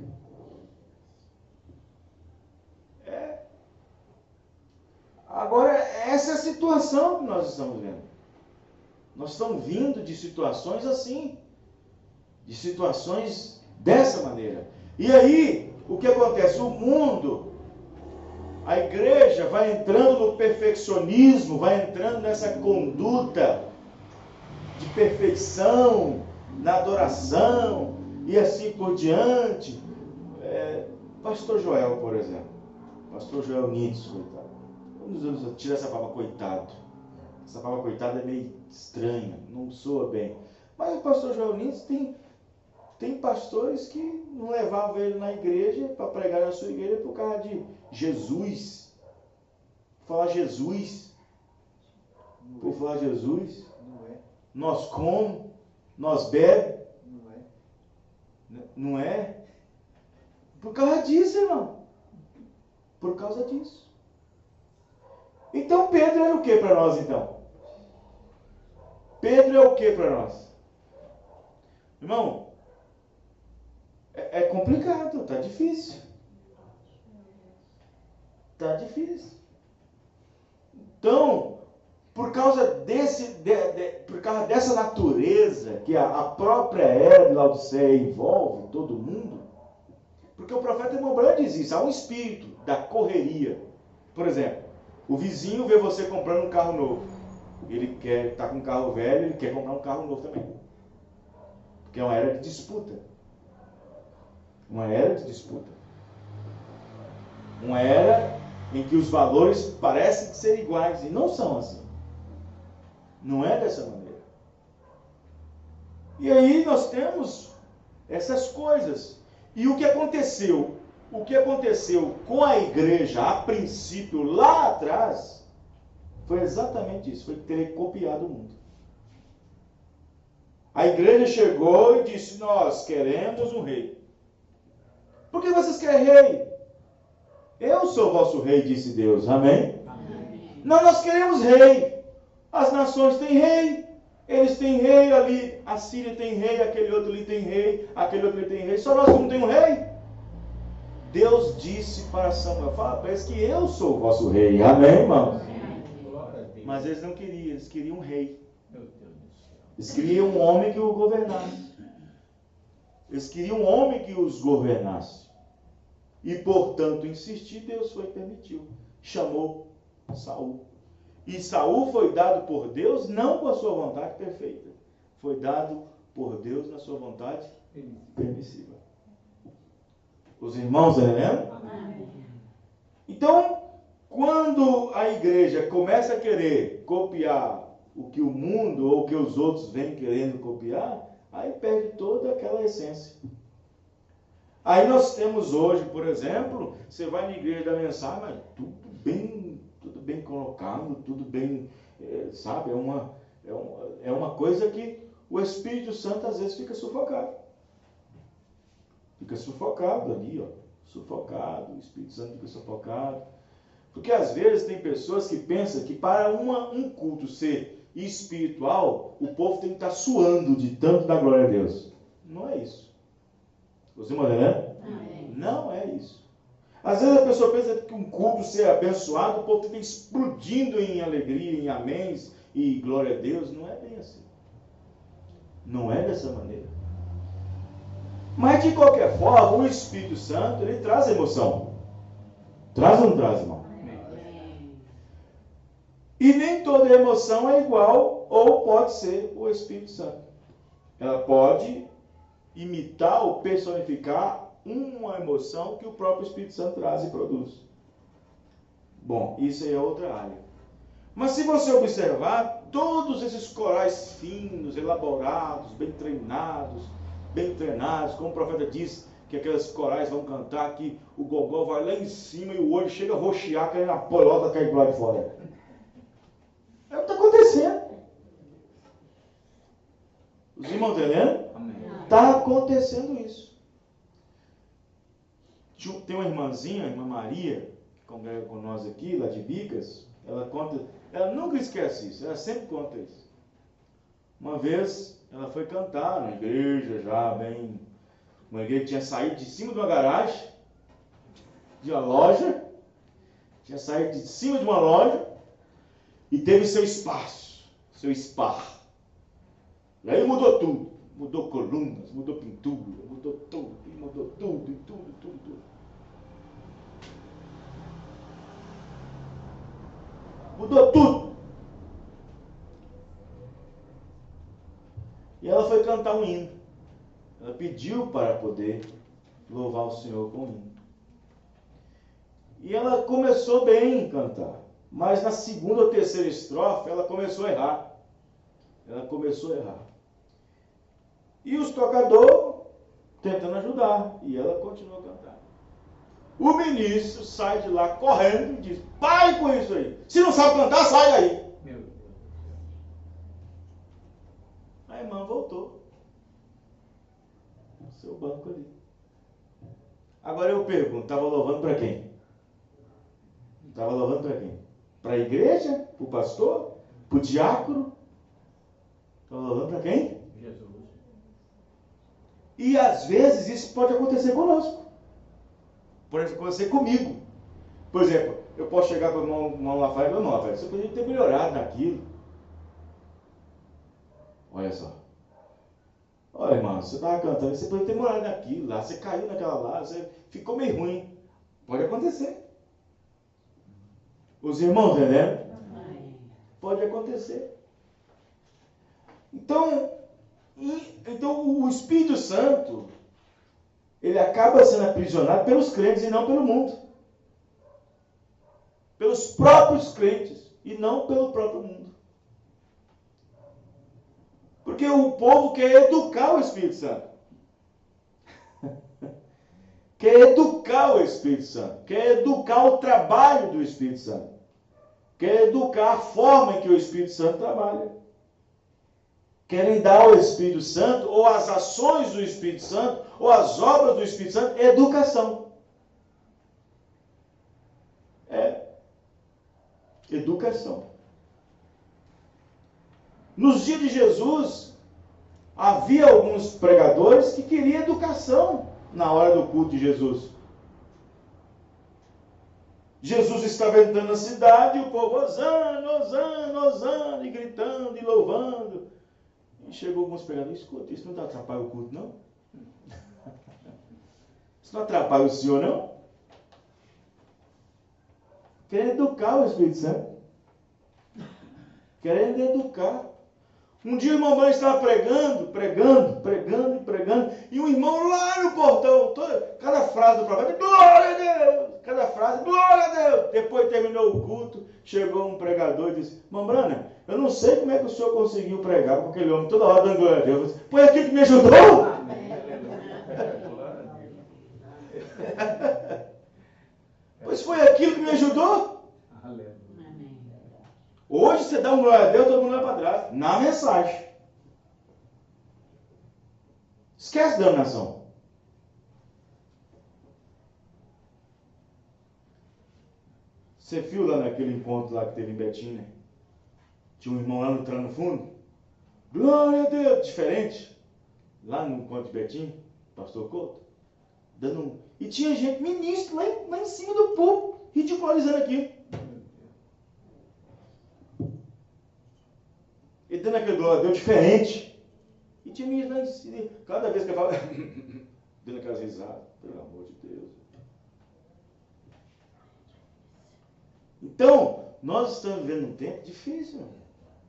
Agora, essa é a situação que nós estamos vendo. Nós estamos vindo de situações assim, de situações dessa maneira. E aí, o que acontece? O mundo, a igreja vai entrando no perfeccionismo, vai entrando nessa conduta de perfeição, na adoração, e assim por diante. Pastor Joel, por exemplo. Pastor Joel Nides, coitado. Vamos tirar essa palavra coitado. Essa palavra coitado é meio estranha, não soa bem. Mas o pastor Joel Nides tem pastores que não levavam ele na igreja, para pregar na sua igreja, por causa de Jesus. Falar Jesus. Por falar Jesus. Nós comemos, nós bebemos. Não é? Por causa disso, irmão. Por causa disso. Então Pedro é o que para nós, então? Pedro é o que para nós? Irmão, é complicado, está difícil. Está difícil. Então, por causa dessa natureza que a própria era de Laodiceia envolve todo mundo, porque o profeta irmão Branham diz isso, há um espírito da correria. Por exemplo, o vizinho vê você comprando um carro novo. Ele está com um carro velho, ele quer comprar um carro novo também. Porque é uma era de disputa. Uma era de disputa. Uma era em que os valores parecem ser iguais e não são assim. Não é dessa maneira. E aí nós temos essas coisas. E o que aconteceu? O que aconteceu com a igreja a princípio lá atrás foi exatamente isso, foi ter copiado o mundo. A igreja chegou e disse: nós queremos um rei. Por que vocês querem rei? Eu sou o vosso rei, disse Deus. Amém? Amém. Não, nós queremos rei. As nações têm rei. Eles têm rei ali. A Síria tem rei, aquele outro ali tem rei, aquele outro ali tem rei. Só nós não temos um rei. Deus disse para Samuel: fala para eles que eu sou o vosso rei. Amém, irmão? Mas eles não queriam, eles queriam um rei. Eles queriam um homem que o governasse. Eles queriam um homem que os governasse. E, portanto, insistir, Deus foi e permitiu. Chamou Saul. E Saul foi dado por Deus não com a sua vontade perfeita. Foi dado por Deus na sua vontade permissiva. Os irmãos, entendendo? Então, quando a igreja começa a querer copiar o que o mundo ou o que os outros vêm querendo copiar, aí perde toda aquela essência. Aí nós temos hoje, por exemplo, você vai na igreja da mensagem, mas tudo bem bem colocado, tudo bem, sabe? É uma coisa que o Espírito Santo às vezes fica sufocado. Fica sufocado ali, ó. Sufocado, o Espírito Santo fica sufocado. Porque às vezes tem pessoas que pensam que para um culto ser espiritual, o povo tem que estar suando de tanto da glória a Deus. Não é isso. Você me entendendo? Não é isso. Às vezes a pessoa pensa que um culto ser abençoado, o povo tem que estar explodindo em alegria, em améns e glória a Deus. Não é bem assim. Não é dessa maneira. Mas de qualquer forma, o Espírito Santo, ele traz emoção. Traz ou não traz, irmão? E nem toda emoção é igual ou pode ser o Espírito Santo. Ela pode imitar ou personificar uma emoção que o próprio Espírito Santo traz e produz. Bom, isso aí é outra área. Mas se você observar, todos esses corais finos, elaborados, bem treinados, como o profeta diz, que aquelas corais vão cantar, que o gogó vai lá em cima e o olho chega a roxear, caindo na pelota, cair do lado de fora. É o que está acontecendo. Os irmãos entendendo? Está acontecendo isso. Tem uma irmãzinha, a irmã Maria, que congrega com nós aqui, lá de Bicas, ela conta, ela nunca esquece isso, ela sempre conta isso. Uma vez, ela foi cantar numa igreja já bem... Uma igreja que tinha saído de cima de uma garagem, de uma loja, tinha saído de cima de uma loja, e teve seu espaço, seu spa. E aí mudou tudo. Mudou colunas, mudou pintura, mudou tudo, tudo. Mudou tudo. E ela foi cantar um hino. Ela pediu para poder louvar o Senhor com um hino. E ela começou bem a cantar. Mas na segunda ou terceira estrofe, ela começou a errar. E os tocadores tentando ajudar. E ela continuou a cantar. O ministro sai de lá correndo e diz: pare com isso aí. Se não sabe cantar, sai daí. Meu Deus. A irmã voltou. No seu banco ali. Agora eu pergunto, estava louvando para quem? Estava louvando para quem? Para a igreja? Para o pastor? Para o diácono? Estava louvando para quem? Jesus. E às vezes isso pode acontecer conosco. Pode acontecer comigo. Por exemplo, eu posso chegar para o irmão Rafael e falar: não, Rafael, você podia ter melhorado naquilo. Olha só. Olha, irmão, você estava cantando, você podia ter melhorado naquilo lá, você caiu naquela lá, você ficou meio ruim. Pode acontecer. Os irmãos, entendendo? Pode acontecer. Então o Espírito Santo, ele acaba sendo aprisionado pelos crentes e não pelo mundo. Pelos próprios crentes e não pelo próprio mundo. Porque o povo quer educar o Espírito Santo. Quer educar o Espírito Santo. Quer educar o trabalho do Espírito Santo. Quer educar a forma em que o Espírito Santo trabalha. Querem dar ao Espírito Santo, ou as ações do Espírito Santo, ou as obras do Espírito Santo, educação. Educação. Nos dias de Jesus, havia alguns pregadores que queriam educação na hora do culto de Jesus. Jesus estava entrando na cidade e o povo, Hosana, Hosana, Hosana, e gritando e louvando. E chegou alguns pregadores: escuta, isso não atrapalha o culto, não? Isso não atrapalha o Senhor, não? Querendo educar o Espírito Santo. Querendo educar. Um dia o irmão Branco estava pregando, e um irmão lá no portão, cada frase do profeta, glória a Deus! Cada frase, glória a Deus! Depois terminou o culto, chegou um pregador e disse: irmão Branco, eu não sei como é que o senhor conseguiu pregar com aquele homem toda hora dando glória a Deus. Foi aquilo que me ajudou? Pois foi aquilo que me ajudou? você dá um glória a Deus, todo mundo vai para trás. Na mensagem. Esquece da denominação. Você viu lá naquele encontro lá que teve em Betim, né? Tinha um irmão lá entrando no fundo. Glória a Deus! Diferente. Lá no encontro de Betim, pastor Couto. E tinha gente, ministro, lá em cima do púlpito, ridicularizando aqui. E dando aquele glória a Deus diferente. E tinha ministro lá em cima. Cada vez que eu falo, dando aquelas risadas. Pelo amor de Deus. Então, nós estamos vivendo um tempo difícil,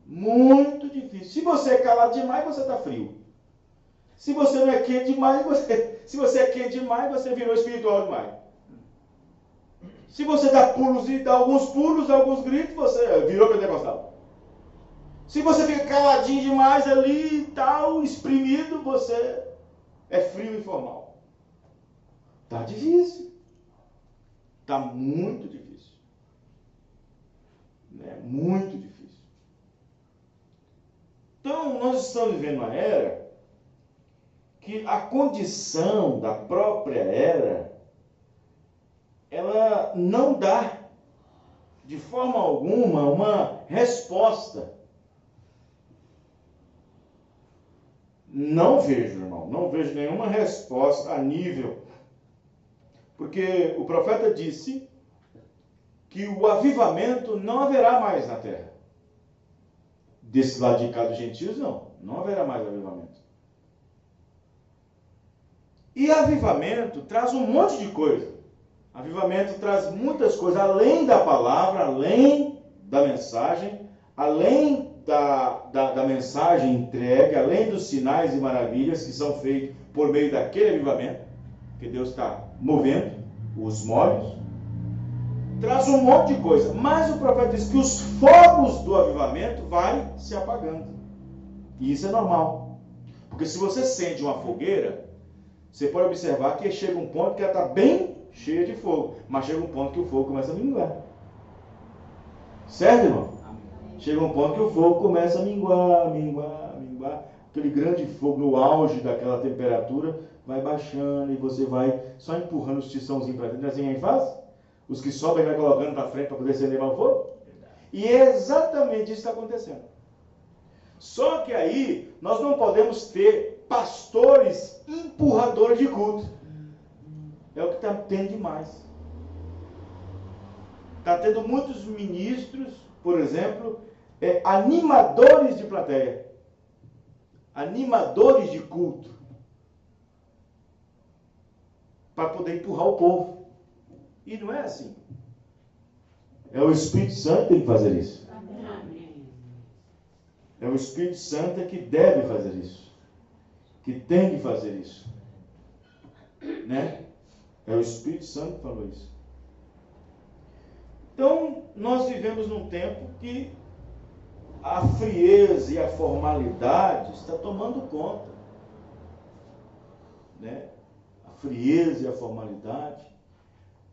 muito difícil. Se você é calado demais, você está frio. Se você não é quente demais, se você é quente demais, você virou espiritual demais. Se você dá pulos e dá alguns pulos, alguns gritos, você virou pentecostal. Se você fica caladinho demais ali e tal, exprimido, você é frio e formal. Está difícil. Está muito difícil. Muito difícil. Então, nós estamos vivendo uma era que a condição da própria era, ela não dá, de forma alguma, uma resposta. Não vejo, irmão, não vejo nenhuma resposta a nível. Porque o profeta disse que o avivamento não haverá mais na terra. Desse lado de cá dos gentios, não haverá mais avivamento. E avivamento traz um monte de coisa. Avivamento traz muitas coisas, além da palavra, além da mensagem, além da mensagem entregue, além dos sinais e maravilhas que são feitos por meio daquele avivamento, que Deus está movendo os molhos. Traz um monte de coisa, mas o profeta diz que os fogos do avivamento vai se apagando. E isso é normal. Porque se você acende uma fogueira, você pode observar que chega um ponto que ela está bem cheia de fogo, mas chega um ponto que o fogo começa a minguar. Certo, irmão? Chega um ponto que o fogo começa a minguar. Aquele grande fogo no auge daquela temperatura vai baixando e você vai só empurrando os tiçãozinhos para dentro. Assim a gente faz? Os que sobem vai colocando para frente para poder acender mais o fogo. E é exatamente isso que está acontecendo. Só que aí nós não podemos ter pastores empurradores de culto. É o que está tendo demais. Está tendo muitos ministros, por exemplo, animadores de plateia. Animadores de culto. Para poder empurrar o povo. E não é assim. É o Espírito Santo que tem que fazer isso. É o Espírito Santo que deve fazer isso. Que tem que fazer isso. Né? É o Espírito Santo que falou isso. Então, nós vivemos num tempo que a frieza e a formalidade está tomando conta. Né? A frieza e a formalidade.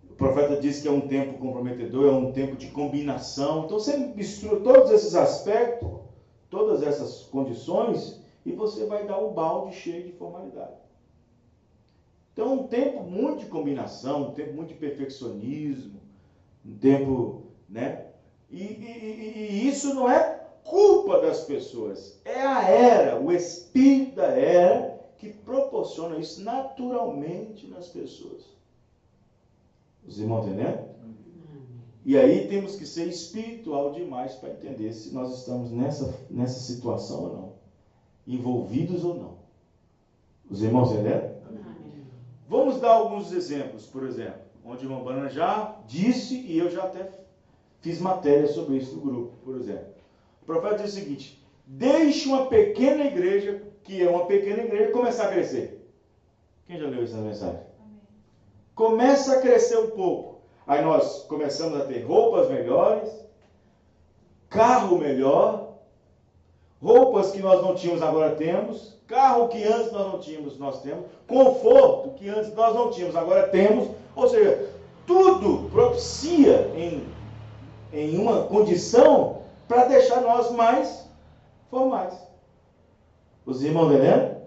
O profeta diz que é um tempo comprometedor, é um tempo de combinação. Então você mistura todos esses aspectos, todas essas condições, e você vai dar o balde cheio de formalidade. Então um tempo muito de combinação, um tempo muito de perfeccionismo, um tempo, né? E isso não é culpa das pessoas, é a era, o espírito da era que proporciona isso naturalmente nas pessoas. Os irmãos entendendo? E aí temos que ser espiritual demais para entender se nós estamos nessa situação ou não. Envolvidos ou não. Os irmãos entendendo? Vamos dar alguns exemplos, por exemplo, onde o irmão Banana já disse e eu já até fiz matéria sobre isso no grupo, por exemplo. O profeta diz o seguinte: deixe uma pequena igreja, que é uma pequena igreja, começar a crescer. Quem já leu essa mensagem? Começa a crescer um pouco. Aí nós começamos a ter roupas melhores, carro melhor, roupas que nós não tínhamos, agora temos, carro que antes nós não tínhamos, nós temos, conforto que antes nós não tínhamos, agora temos. Ou seja, tudo propicia em uma condição para deixar nós mais formais. Os irmãos entendendo?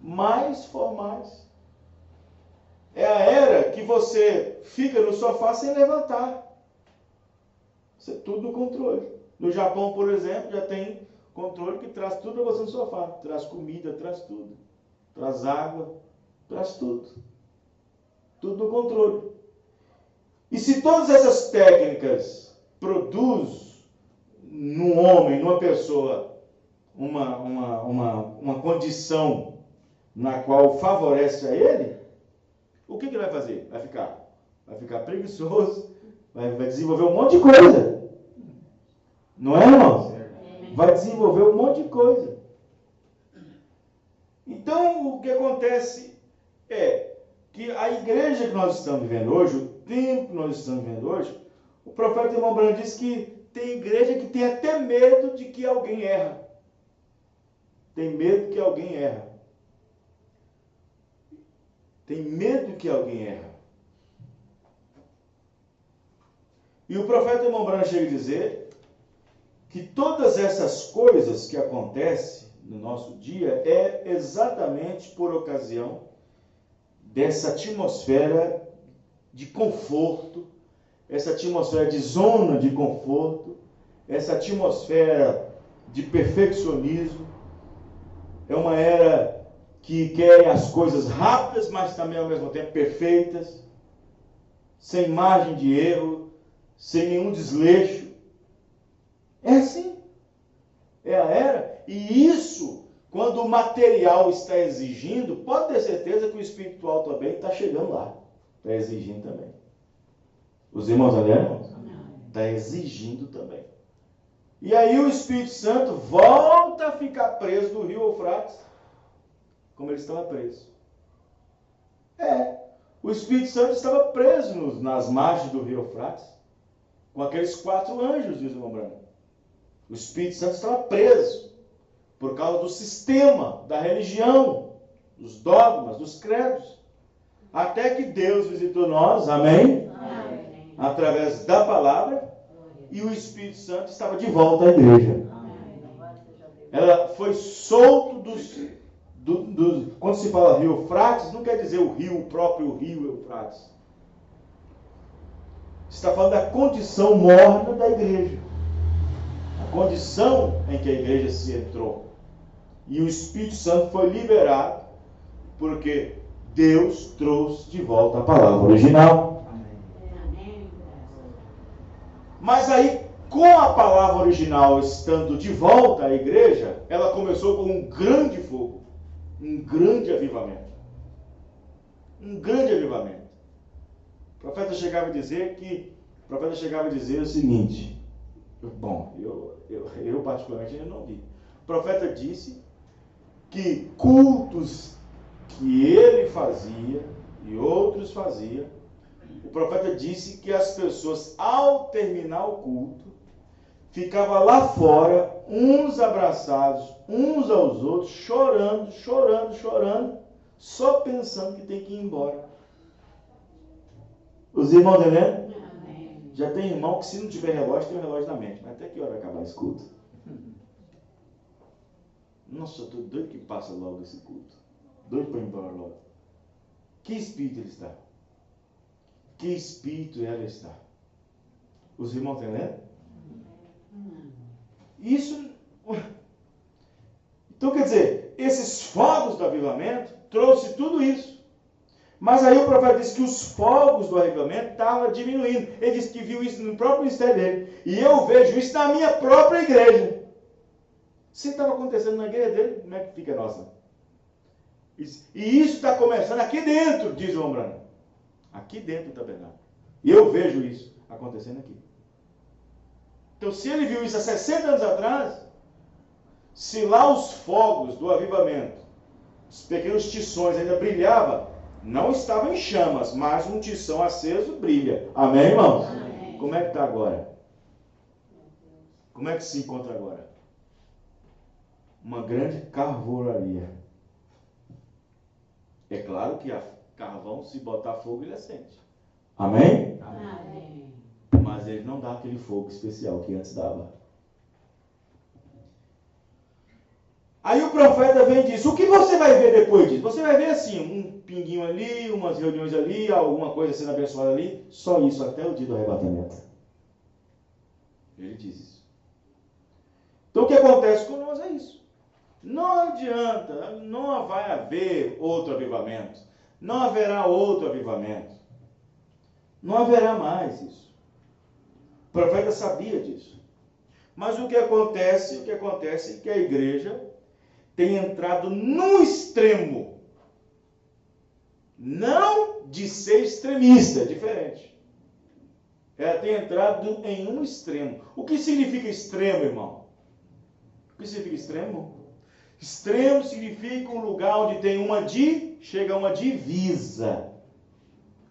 Mais formais. É a era que você fica no sofá sem levantar. Isso é tudo no controle. No Japão, por exemplo, já tem controle que traz tudo para você no sofá. Traz comida, traz tudo. Traz água, traz tudo. Tudo no controle. E se todas essas técnicas produzem num homem, numa pessoa, uma condição na qual favorece a ele, o que ele vai fazer? Vai ficar preguiçoso, vai desenvolver um monte de coisa. Não é, irmão? Vai desenvolver um monte de coisa. Então, o que acontece é que a igreja que nós estamos vivendo hoje, o tempo que nós estamos vivendo hoje, o profeta irmão Branham disse que tem igreja que tem até medo de que alguém erra. Tem medo que alguém erra. Tem medo que alguém erra. E o profeta irmão Branham chega a dizer que todas essas coisas que acontecem no nosso dia é exatamente por ocasião dessa atmosfera de conforto, essa atmosfera de zona de conforto, essa atmosfera de perfeccionismo. É uma era que quer as coisas rápidas, mas também ao mesmo tempo perfeitas, sem margem de erro, sem nenhum desleixo. É assim. É a era. E isso, quando o material está exigindo, pode ter certeza que o espiritual também está chegando lá. Está exigindo também. Os irmãos irmãos? Está exigindo também. E aí o Espírito Santo volta a ficar preso no rio Eufrates, como ele estava preso. O Espírito Santo estava preso nas margens do rio Eufrates, com aqueles 4 anjos, diz o irmão Branham. O Espírito Santo estava preso por causa do sistema, da religião, dos dogmas, dos credos. Até que Deus visitou nós, amém? Amém. Através da palavra, e o Espírito Santo estava de volta à igreja. Ela foi solto quando se fala rio Eufrates, não quer dizer o próprio rio Eufrates. Está falando da condição morna da igreja. A condição em que a igreja se entrou. E o Espírito Santo foi liberado, porque Deus trouxe de volta a palavra original. Amém. Mas aí, com a palavra original estando de volta à igreja, ela começou com um grande fogo, um grande avivamento. Um grande avivamento. O profeta chegava a dizer o seguinte, bom, eu particularmente ainda não vi. O profeta disse que cultos que ele fazia e outros faziam, o profeta disse que as pessoas, ao terminar o culto, ficavam lá fora, uns abraçados, uns aos outros, chorando, só pensando que tem que ir embora. Os irmãos entendendo? Já tem irmão que, se não tiver relógio, tem um relógio na mente. Mas até que hora acabar esse culto? Nossa, eu estou doido que passa logo esse culto. Doido para ir embora logo. Que espírito ele está? Que espírito ela está? Os irmãos estão entendendo? Isso. Então, quer dizer, esses fogos do avivamento trouxe tudo isso. Mas aí o profeta disse que os fogos do avivamento estavam diminuindo. Ele disse que viu isso no próprio ministério dele. E eu vejo isso na minha própria igreja. Se estava acontecendo na igreja dele, como é que fica a nossa? E isso está começando aqui dentro, diz o irmão Branham. Aqui dentro do tabernáculo. E eu vejo isso acontecendo aqui. Então, se ele viu isso há 60 anos atrás, se lá os fogos do avivamento, os pequenos tições ainda brilhavam, não estavam em chamas, mas um tição aceso brilha. Amém, irmãos? Amém. Como é que está agora? Como é que se encontra agora? Uma grande carvoaria. É claro que a carvão, se botar fogo, ele acende. Amém? Amém. Mas ele não dá aquele fogo especial que antes dava. Aí o profeta vem e diz, o que você vai ver depois disso? Você vai ver assim, um pinguinho ali, umas reuniões ali, alguma coisa sendo abençoada ali, só isso até o dia do arrebatamento. Ele diz isso. Então o que acontece com nós é isso. Não adianta, não vai haver outro avivamento. Não haverá outro avivamento. Não haverá mais isso. O profeta sabia disso. Mas o que acontece é que a igreja tem entrado no extremo. Não de ser extremista, é diferente. Ela tem entrado em um extremo. O que significa extremo, irmão? O que significa extremo? Extremo significa um lugar onde tem chega a uma divisa.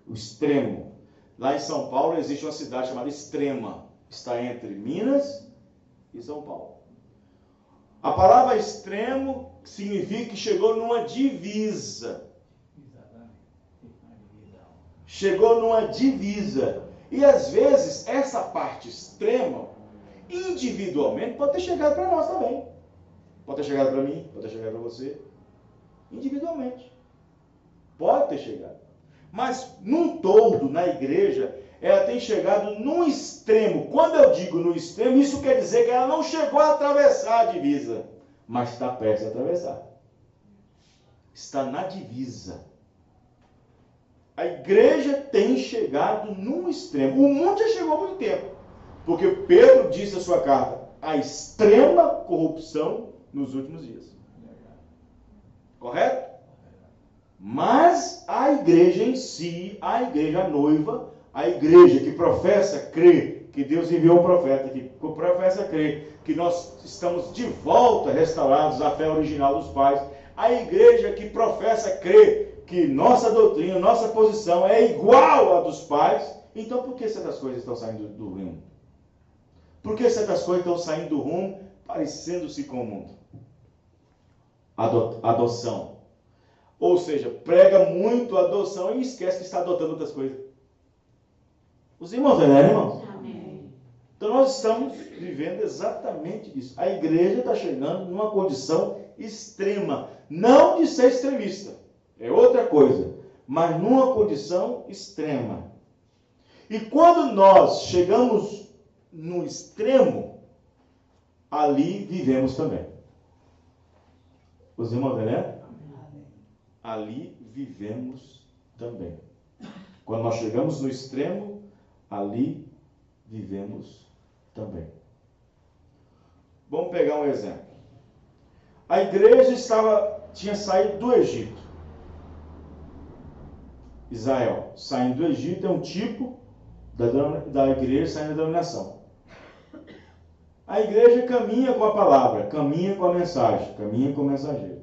O extremo. Lá em São Paulo existe uma cidade chamada Extrema. Está entre Minas e São Paulo. A palavra extremo significa que chegou numa divisa. Chegou numa divisa. E às vezes essa parte extrema, individualmente, pode ter chegado para nós também. Pode ter chegado para mim, pode ter chegado para você. Individualmente. Pode ter chegado. Mas num todo, na igreja, ela tem chegado num extremo. Quando eu digo no extremo, isso quer dizer que ela não chegou a atravessar a divisa, mas está perto de atravessar. Está na divisa. A igreja tem chegado num extremo. O mundo já chegou há muito tempo. Porque Pedro disse na sua carta, a extrema corrupção nos últimos dias. Correto? Mas a igreja em si, a igreja noiva, a igreja que professa crer que Deus enviou um profeta, que professa crer que nós estamos de volta restaurados à fé original dos pais, a igreja que professa crer que nossa doutrina, nossa posição é igual à dos pais, então por que certas coisas estão saindo do rumo? Por que certas coisas estão saindo do rumo, parecendo-se com o mundo? Adoção. Ou seja, prega muito a adoção e esquece que está adotando outras coisas. Os irmãos, né, irmãos? Amém. Então nós estamos vivendo exatamente isso. A igreja está chegando numa condição extrema. Não de ser extremista. É outra coisa. Mas numa condição extrema. E quando nós chegamos no extremo, ali vivemos também. Os irmãos, né? Ali vivemos também. Quando nós chegamos no extremo, ali vivemos também. Vamos pegar um exemplo. A igreja tinha saído do Egito. Israel, saindo do Egito, é um tipo da igreja saindo da dominação. A igreja caminha com a palavra, caminha com a mensagem, caminha com o mensageiro.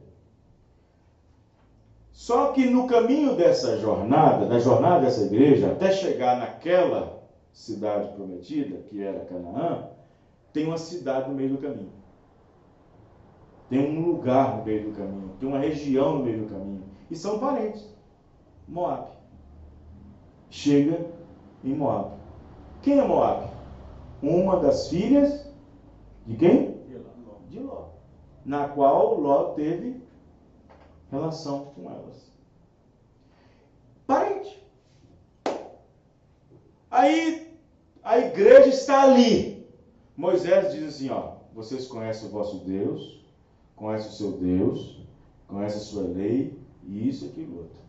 Só que no caminho dessa jornada, da jornada dessa igreja, até chegar naquela cidade prometida, que era Canaã, tem uma cidade no meio do caminho. Tem um lugar no meio do caminho, tem uma região no meio do caminho. E são parentes. Moab. Chega em Moab. Quem é Moab? Uma das filhas de quem? De Ló. Na qual Ló teve relação com elas. Parente. Aí a igreja está ali. Moisés diz assim, vocês conhecem o vosso Deus, conhecem o seu Deus, conhecem a sua lei, e isso, aquilo, outro.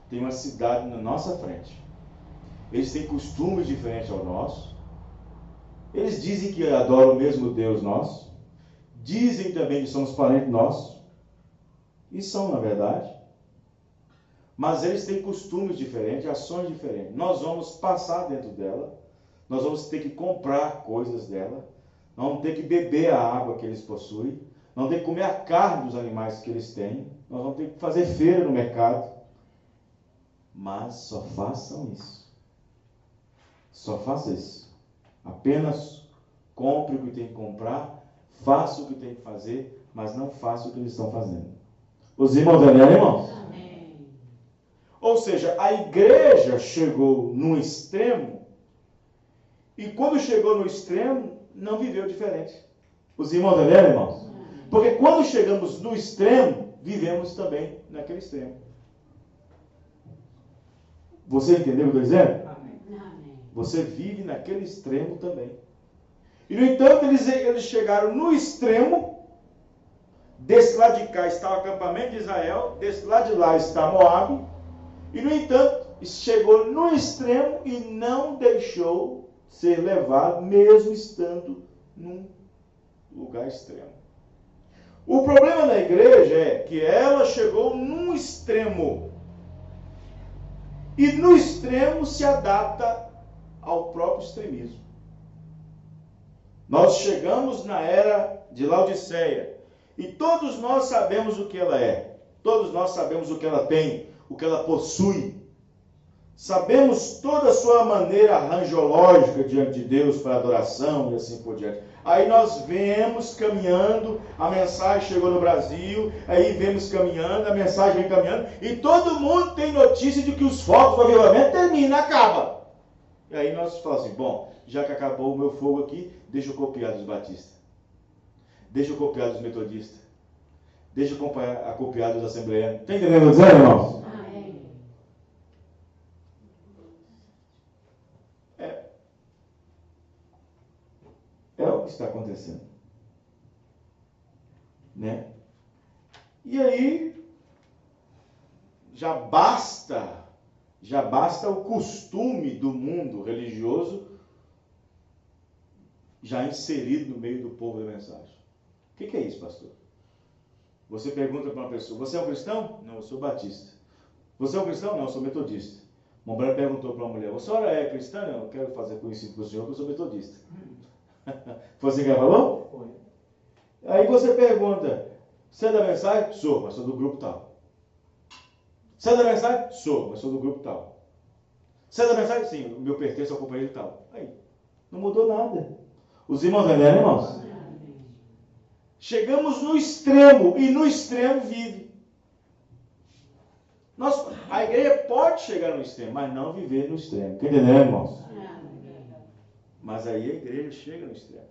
Tem uma cidade na nossa frente. Eles têm costumes diferentes ao nosso. Eles dizem que adoram o mesmo Deus nosso. Dizem também que somos parentes nossos. E são, na verdade. Mas eles têm costumes diferentes, ações diferentes. Nós vamos passar dentro dela. Nós vamos ter que comprar coisas dela. Nós vamos ter que beber a água que eles possuem. Nós vamos ter que comer a carne dos animais que eles têm. Nós vamos ter que fazer feira no mercado. Mas só façam isso. Só faça isso. Apenas compre o que tem que comprar. Faça o que tem que fazer. Mas não faça o que eles estão fazendo. Os irmãos entendem, irmãos? Amém. Ou seja, a igreja chegou num extremo. E quando chegou no extremo, não viveu diferente. Os irmãos entendem, irmãos? Porque quando chegamos no extremo, vivemos também naquele extremo. Você entendeu o que eu estou dizendo? Amém. Você vive naquele extremo também. E no entanto, eles chegaram no extremo. Desse lado de cá está o acampamento de Israel, desse lado de lá está Moabe. E no entanto, chegou no extremo e não deixou ser levado, mesmo estando num lugar extremo. O problema da igreja é que ela chegou num extremo. E no extremo se adapta ao próprio extremismo. Nós chegamos na era de Laodiceia. E todos nós sabemos o que ela é. Todos nós sabemos o que ela tem, o que ela possui. Sabemos toda a sua maneira arranjológica diante de Deus para adoração e assim por diante. Aí nós vemos caminhando, a mensagem chegou no Brasil, aí vemos caminhando, a mensagem vem caminhando, e todo mundo tem notícia de que os focos do avivamento terminam, acaba. E aí nós falamos assim, bom, já que acabou o meu fogo aqui, deixa eu copiar dos batistas. Deixa eu copiar dos metodistas. Deixa eu copiar dos assembleanos. Está entendendo o que eu dizer, irmãos? É o que está acontecendo. Né? E aí, já basta o costume do mundo religioso já inserido no meio do povo da mensagem. O que é isso, pastor? Você pergunta para uma pessoa, você é um cristão? Não, eu sou batista. Você é um cristão? Não, eu sou metodista. Uma mulher perguntou para uma mulher, a senhora é cristã? Não, eu quero fazer conhecido para o senhor que eu sou metodista. Foi assim que ela falou? Foi. Aí você pergunta, você é da mensagem? Sou, mas sou do grupo tal. Você é da mensagem? Sou, mas sou do grupo tal. Você é da mensagem? Sim, o meu pertence ao companheiro tal. Aí, não mudou nada. Os irmãos entenderam, irmãos? Chegamos no extremo, e no extremo vive. A igreja pode chegar no extremo, mas não viver no extremo. Entendeu, irmãos? Mas aí a igreja chega no extremo.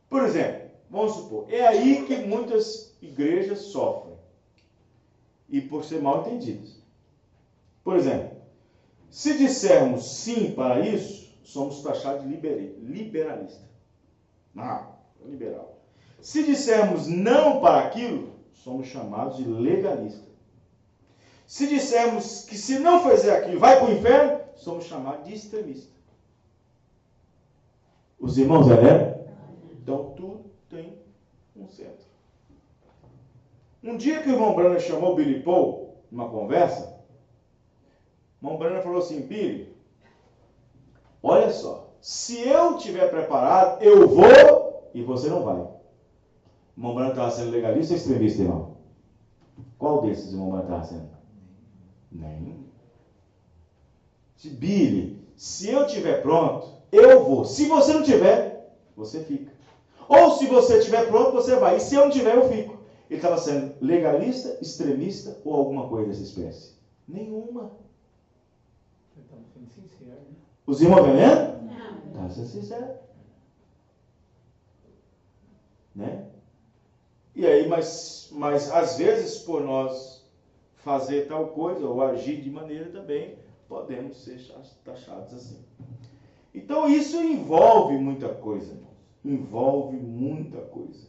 Por exemplo, vamos supor, é aí que muitas igrejas sofrem. E por ser mal entendidas. Por exemplo, se dissermos sim para isso, somos taxados de liberalista. Liberal. Se dissermos não para aquilo, somos chamados de legalista. Se dissermos que se não fizer aquilo, vai para o inferno, somos chamados de extremista. Os irmãos entenderam? Então tudo tem um centro. Um dia que o irmão Branham chamou Billy Paul, numa conversa, o irmão Branham falou assim, Billy, olha só, se eu estiver preparado, eu vou e você não vai. O irmão Branham estava sendo legalista ou extremista, irmão? Qual desses o irmão Branham estava sendo? Nenhum. Billy, se eu estiver pronto, eu vou. Se você não tiver, você fica. Ou se você estiver pronto, você vai. E se eu não tiver, eu fico. Ele estava sendo legalista, extremista ou alguma coisa dessa espécie? Nenhuma. Ele estava sendo sincero, né? Os irmãos vendo? Não. Estava sendo sincero. Né? E aí, mas às vezes, por nós fazer tal coisa ou agir de maneira também, podemos ser taxados assim. Então, isso envolve muita coisa, irmãos. Envolve muita coisa.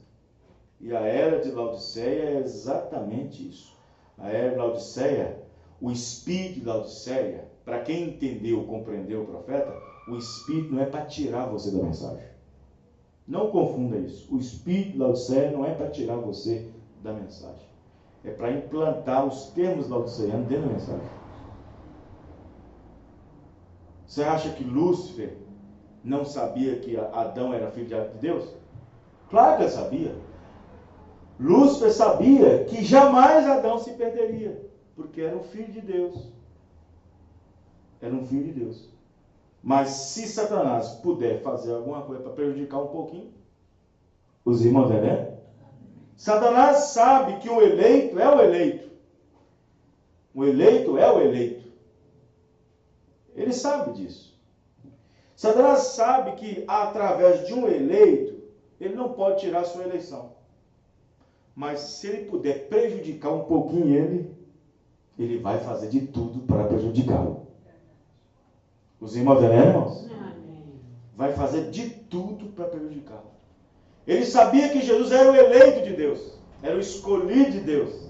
E a era de Laodiceia é exatamente isso. A era de Laodiceia, o espírito de Laodiceia, para quem entendeu, compreendeu o profeta, o espírito não é para tirar você da mensagem. Não confunda isso. O espírito de Laodiceia não é para tirar você da mensagem. É para implantar os termos laodiceanos dentro da mensagem. Você acha que Lúcifer não sabia que Adão era filho de Deus? Claro que ele sabia. Lúcifer sabia que jamais Adão se perderia, porque era um filho de Deus. Era um filho de Deus. Mas se Satanás puder fazer alguma coisa para prejudicar um pouquinho, os irmãos entendem? Satanás sabe que o eleito é o eleito. O eleito é o eleito. Ele sabe disso. Satanás sabe que através de um eleito, ele não pode tirar a sua eleição. Mas se ele puder prejudicar um pouquinho ele vai fazer de tudo para prejudicá-lo. Os irmãos entendem, irmãos? Vai fazer de tudo para prejudicá-lo. Ele sabia que Jesus era o eleito de Deus, era o escolhido de Deus.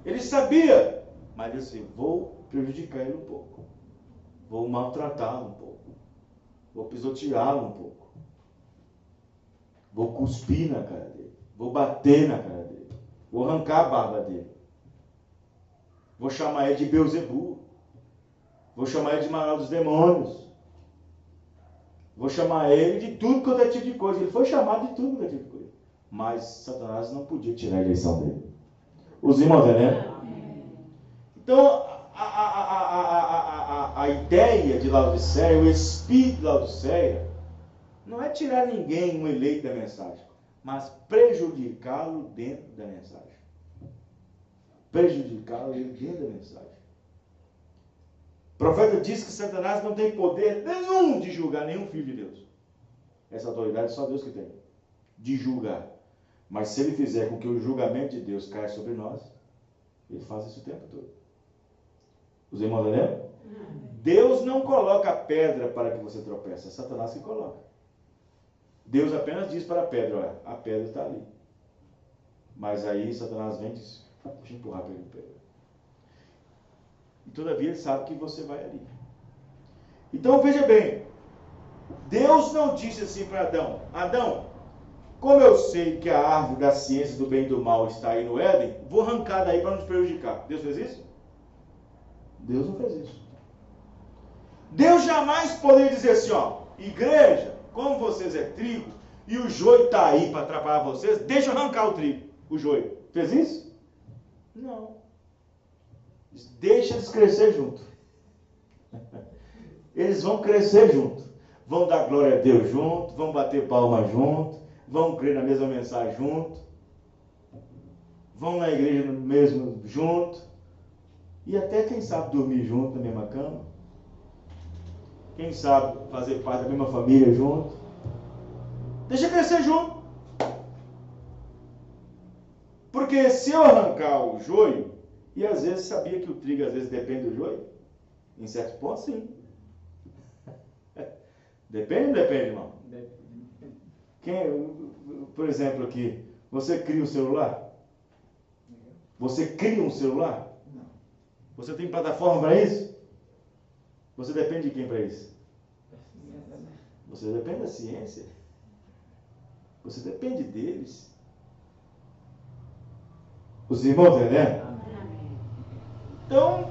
Ele sabia, mas ele disse, vou prejudicar ele um pouco. Vou maltratá-lo um pouco. Vou pisoteá-lo um pouco. Vou cuspir na cara dele. Vou bater na cara dele. Vou arrancar a barba dele. Vou chamar ele de Beelzebu. Vou chamar ele de maior dos demônios. Vou chamar ele de tudo quanto é tipo de coisa. Ele foi chamado de tudo quanto é tipo de coisa. Mas Satanás não podia tirar a eleição dele. Os irmãos, né? Então, a ideia de Laodiceia, o espírito de Laodiceia, não é tirar ninguém, um eleito da mensagem, mas prejudicá-lo dentro da mensagem. Prejudicá-lo dentro da mensagem. O profeta diz que Satanás não tem poder nenhum de julgar nenhum filho de Deus. Essa autoridade só Deus que tem, de julgar. Mas se ele fizer com que o julgamento de Deus caia sobre nós, ele faz isso o tempo todo. Os irmãos entendem? Deus não coloca a pedra para que você tropece, é Satanás que coloca. Deus apenas diz para a pedra, olha, a pedra está ali. Mas aí Satanás vem e diz, deixa eu empurrar para ele a pedra. E todavia ele sabe que você vai ali. Então veja bem, Deus não disse assim para Adão, Adão, como eu sei que a árvore da ciência do bem e do mal está aí no Éden, vou arrancar daí para não te prejudicar. Deus fez isso? Deus não fez isso. Deus jamais poderia dizer assim, ó, igreja, como vocês é trigo, e o joio está aí para atrapalhar vocês, deixa eu arrancar o trigo, o joio. Fez isso? Não. Deixa eles crescer junto. Eles vão crescer junto. Vão dar glória a Deus junto, vão bater palma junto, vão crer na mesma mensagem junto, vão na igreja no mesmo junto, e até quem sabe dormir junto na mesma cama, quem sabe fazer parte da mesma família junto. Deixa crescer junto. Porque se eu arrancar o joio, e às vezes sabia que o trigo às vezes depende do joio, em certo ponto sim. Depende ou não depende, irmão? Por exemplo aqui, você cria um celular? Você cria um celular? Não. Você tem plataforma para isso? Você depende de quem para isso? Você depende da ciência. Você depende deles. Os irmãos entendem? Então,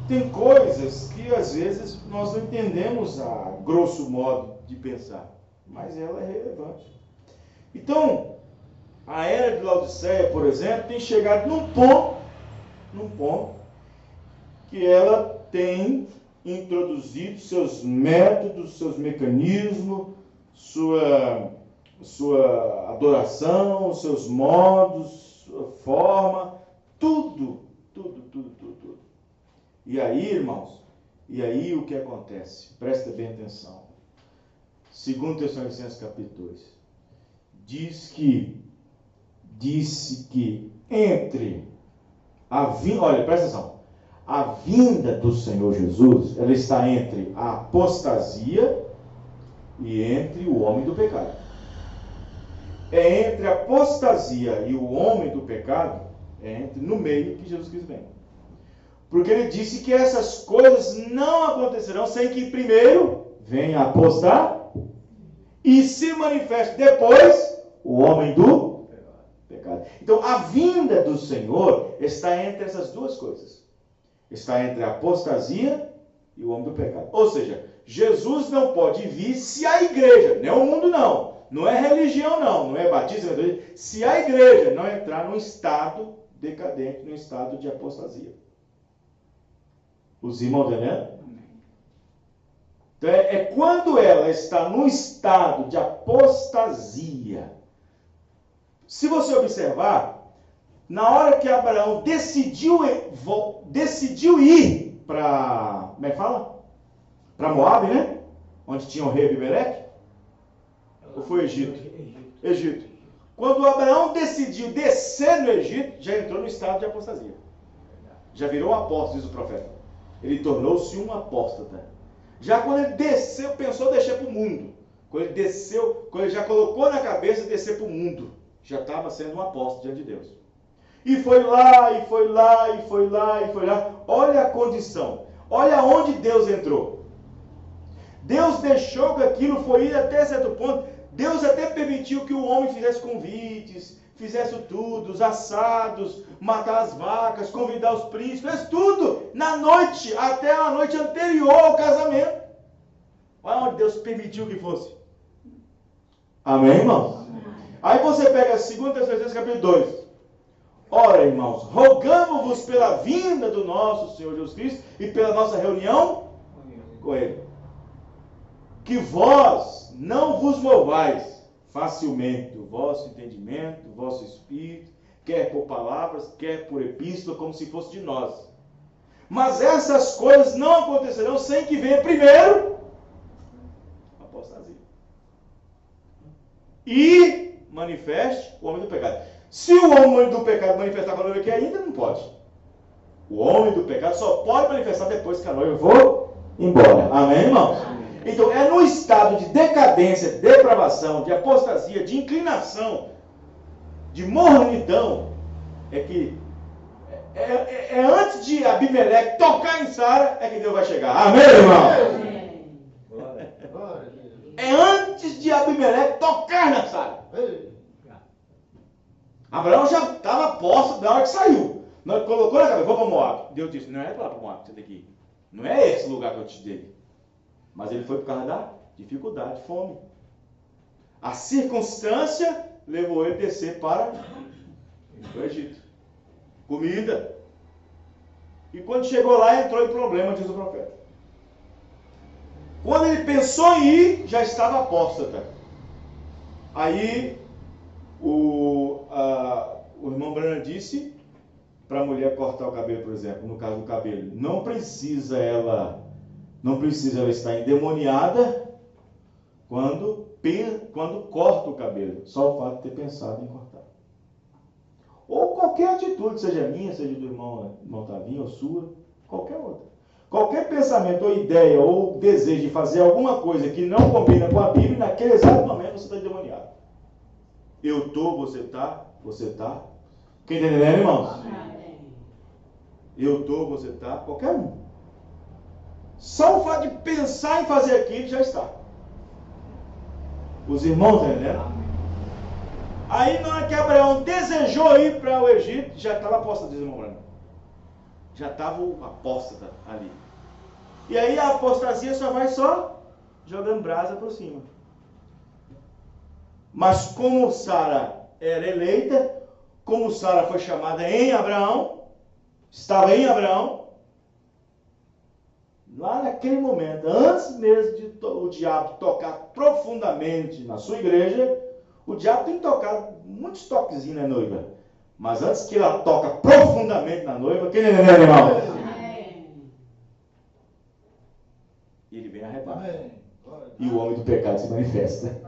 tem coisas que às vezes nós não entendemos a grosso modo de pensar, mas ela é relevante. Então, a era de Laodiceia, por exemplo, tem chegado num ponto que ela tem introduzido seus métodos, seus mecanismos, sua adoração, seus modos, sua forma, tudo. E aí, irmãos, o que acontece? Presta bem atenção. 2 Tessalonicenses capítulo 2 disse que entre olha, presta atenção, a vinda do Senhor Jesus, ela está entre a apostasia e entre o homem do pecado. É entre a apostasia e o homem do pecado, no meio que Jesus Cristo vem. Porque ele disse que essas coisas não acontecerão sem que primeiro venha apostar e se manifeste depois o homem do pecado. Então a vinda do Senhor está entre essas duas coisas. Está entre a apostasia e o homem do pecado. Ou seja, Jesus não pode vir se a igreja, não é o mundo não é religião não é batismo, se a igreja não entrar num estado decadente, num estado de apostasia. Os irmãos entendendo? Então é quando ela está no estado de apostasia. Se você observar, na hora que Abraão decidiu ir para, como é que fala? Para Moabe, né? Onde tinha o rei Abimeleque? Ou foi Egito? Egito. Quando Abraão decidiu descer no Egito, já entrou no estado de apostasia. Já virou um apóstolo, diz o profeta. Ele tornou-se um apóstata. Já quando ele desceu, pensou descer para o mundo. Quando ele desceu, quando ele já colocou na cabeça descer para o mundo, já estava sendo um apóstolo diante de Deus. E foi lá, e foi lá, e foi lá, e foi lá. Olha a condição. Olha onde Deus entrou. Deus deixou que aquilo foi ir até certo ponto. Deus até permitiu que o homem fizesse convites, fizesse tudo, os assados, matar as vacas, convidar os príncipes, fez tudo na noite, até a noite anterior ao casamento. Olha onde Deus permitiu que fosse. Amém, irmãos? Amém. Aí você pega 2 Tessalonicenses capítulo 2. Ora, irmãos, rogamos-vos pela vinda do nosso Senhor Jesus Cristo e pela nossa reunião com Ele, que vós não vos movais facilmente do vosso entendimento, do vosso espírito, quer por palavras, quer por epístola, como se fosse de nós. Mas essas coisas não acontecerão sem que venha primeiro a apostasia e manifeste o homem do pecado. Se o homem do pecado manifestar com a noiva que ainda não pode. O homem do pecado só pode manifestar depois que a noiva for embora. Amém, irmãos? Então, é no estado de decadência, de depravação, de apostasia, de inclinação, de mornidão, é que é antes de Abimeleque tocar em Sara, é que Deus vai chegar. Amém, irmão? É antes de Abimeleque tocar na Sara. Abraão já estava posto da hora que saiu. Não colocou na cabeça, vou para Moab. Deus disse, não é para lá para Moab, você tem que ir. Não é esse lugar que eu te dei. Mas ele foi por causa da dificuldade, fome. A circunstância levou ele a descer para o Egito. Comida. E quando chegou lá, entrou em problema, diz o profeta. Quando ele pensou em ir, já estava apóstata. Aí, o irmão Branham disse para a mulher cortar o cabelo, por exemplo, no caso do cabelo, não precisa ela estar endemoniada quando corta o cabelo, só o fato de ter pensado em cortar. Ou qualquer atitude, seja minha, seja do irmão Tavinho, ou sua, qualquer outra. Qualquer pensamento, ou ideia, ou desejo de fazer alguma coisa que não combina com a Bíblia, naquele exato momento você está endemoniado. Eu estou, você está. Quem está entendendo, irmãos? Amém. Eu estou, você está, qualquer um. Só o fato de pensar em fazer aquilo já está. Os irmãos estão entendendo? Aí na hora que Abraão desejou ir para o Egito, já estava apóstata, diz o irmão Branco. Já estava o apóstata ali. E aí a apostasia só vai jogando brasa por cima. Mas como Sara era eleita, como Sara foi chamada em Abraão, estava em Abraão, lá naquele momento, antes mesmo de o diabo tocar profundamente na sua igreja, o diabo tem tocado muitos toquezinhos na noiva. Mas antes que ela toca profundamente na noiva, quem é, irmão? Ele vem arrebatar. E o homem do pecado se manifesta.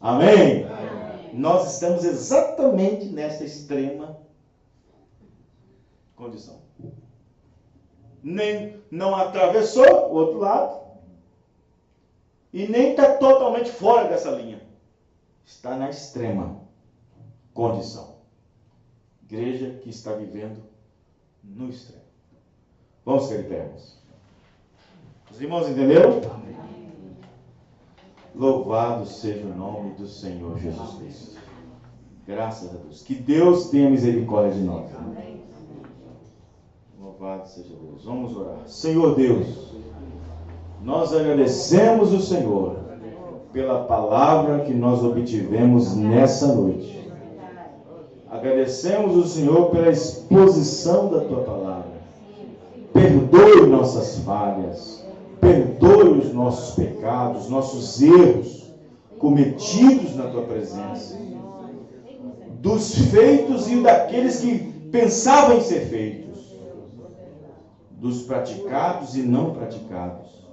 Amém? Nós estamos exatamente nessa extrema condição. Nem não atravessou o outro lado e nem está totalmente fora dessa linha. Está na extrema condição. Igreja que está vivendo no extremo. Vamos ficar de pé, irmãos. Os irmãos entenderam? Amém. Louvado seja o nome do Senhor Jesus Cristo. Graças a Deus. Que Deus tenha misericórdia de nós. Amém. Louvado seja Deus. Vamos orar. Senhor Deus, nós agradecemos o Senhor pela palavra que nós obtivemos nessa noite. Agradecemos o Senhor pela exposição da Tua palavra. Perdoe nossas falhas. Perdoe os nossos pecados, nossos erros cometidos na Tua presença. Dos feitos e daqueles que pensavam em ser feitos. Dos praticados e não praticados.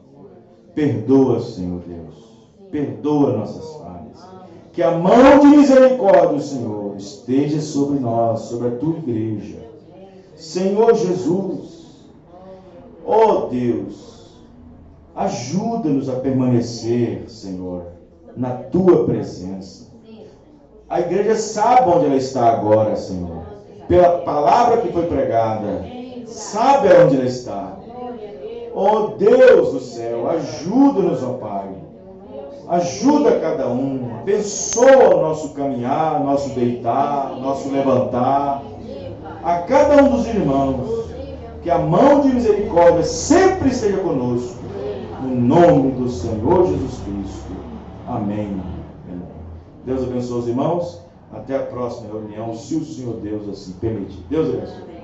Perdoa, Senhor Deus. Perdoa nossas falhas. Que a mão de misericórdia do Senhor esteja sobre nós, sobre a tua igreja. Senhor Jesus, ó Deus, ajuda-nos a permanecer, Senhor, na tua presença. A igreja sabe onde ela está agora, Senhor. Pela palavra que foi pregada, sabe onde ela está. Ó Deus do céu, ajuda-nos, ó Pai. Ajuda cada um, abençoa o nosso caminhar, nosso deitar, nosso levantar. A cada um dos irmãos, que a mão de misericórdia sempre esteja conosco. No nome do Senhor Jesus Cristo. Amém. Deus abençoe os irmãos. Até a próxima reunião, se o Senhor Deus assim permitir. Deus abençoe.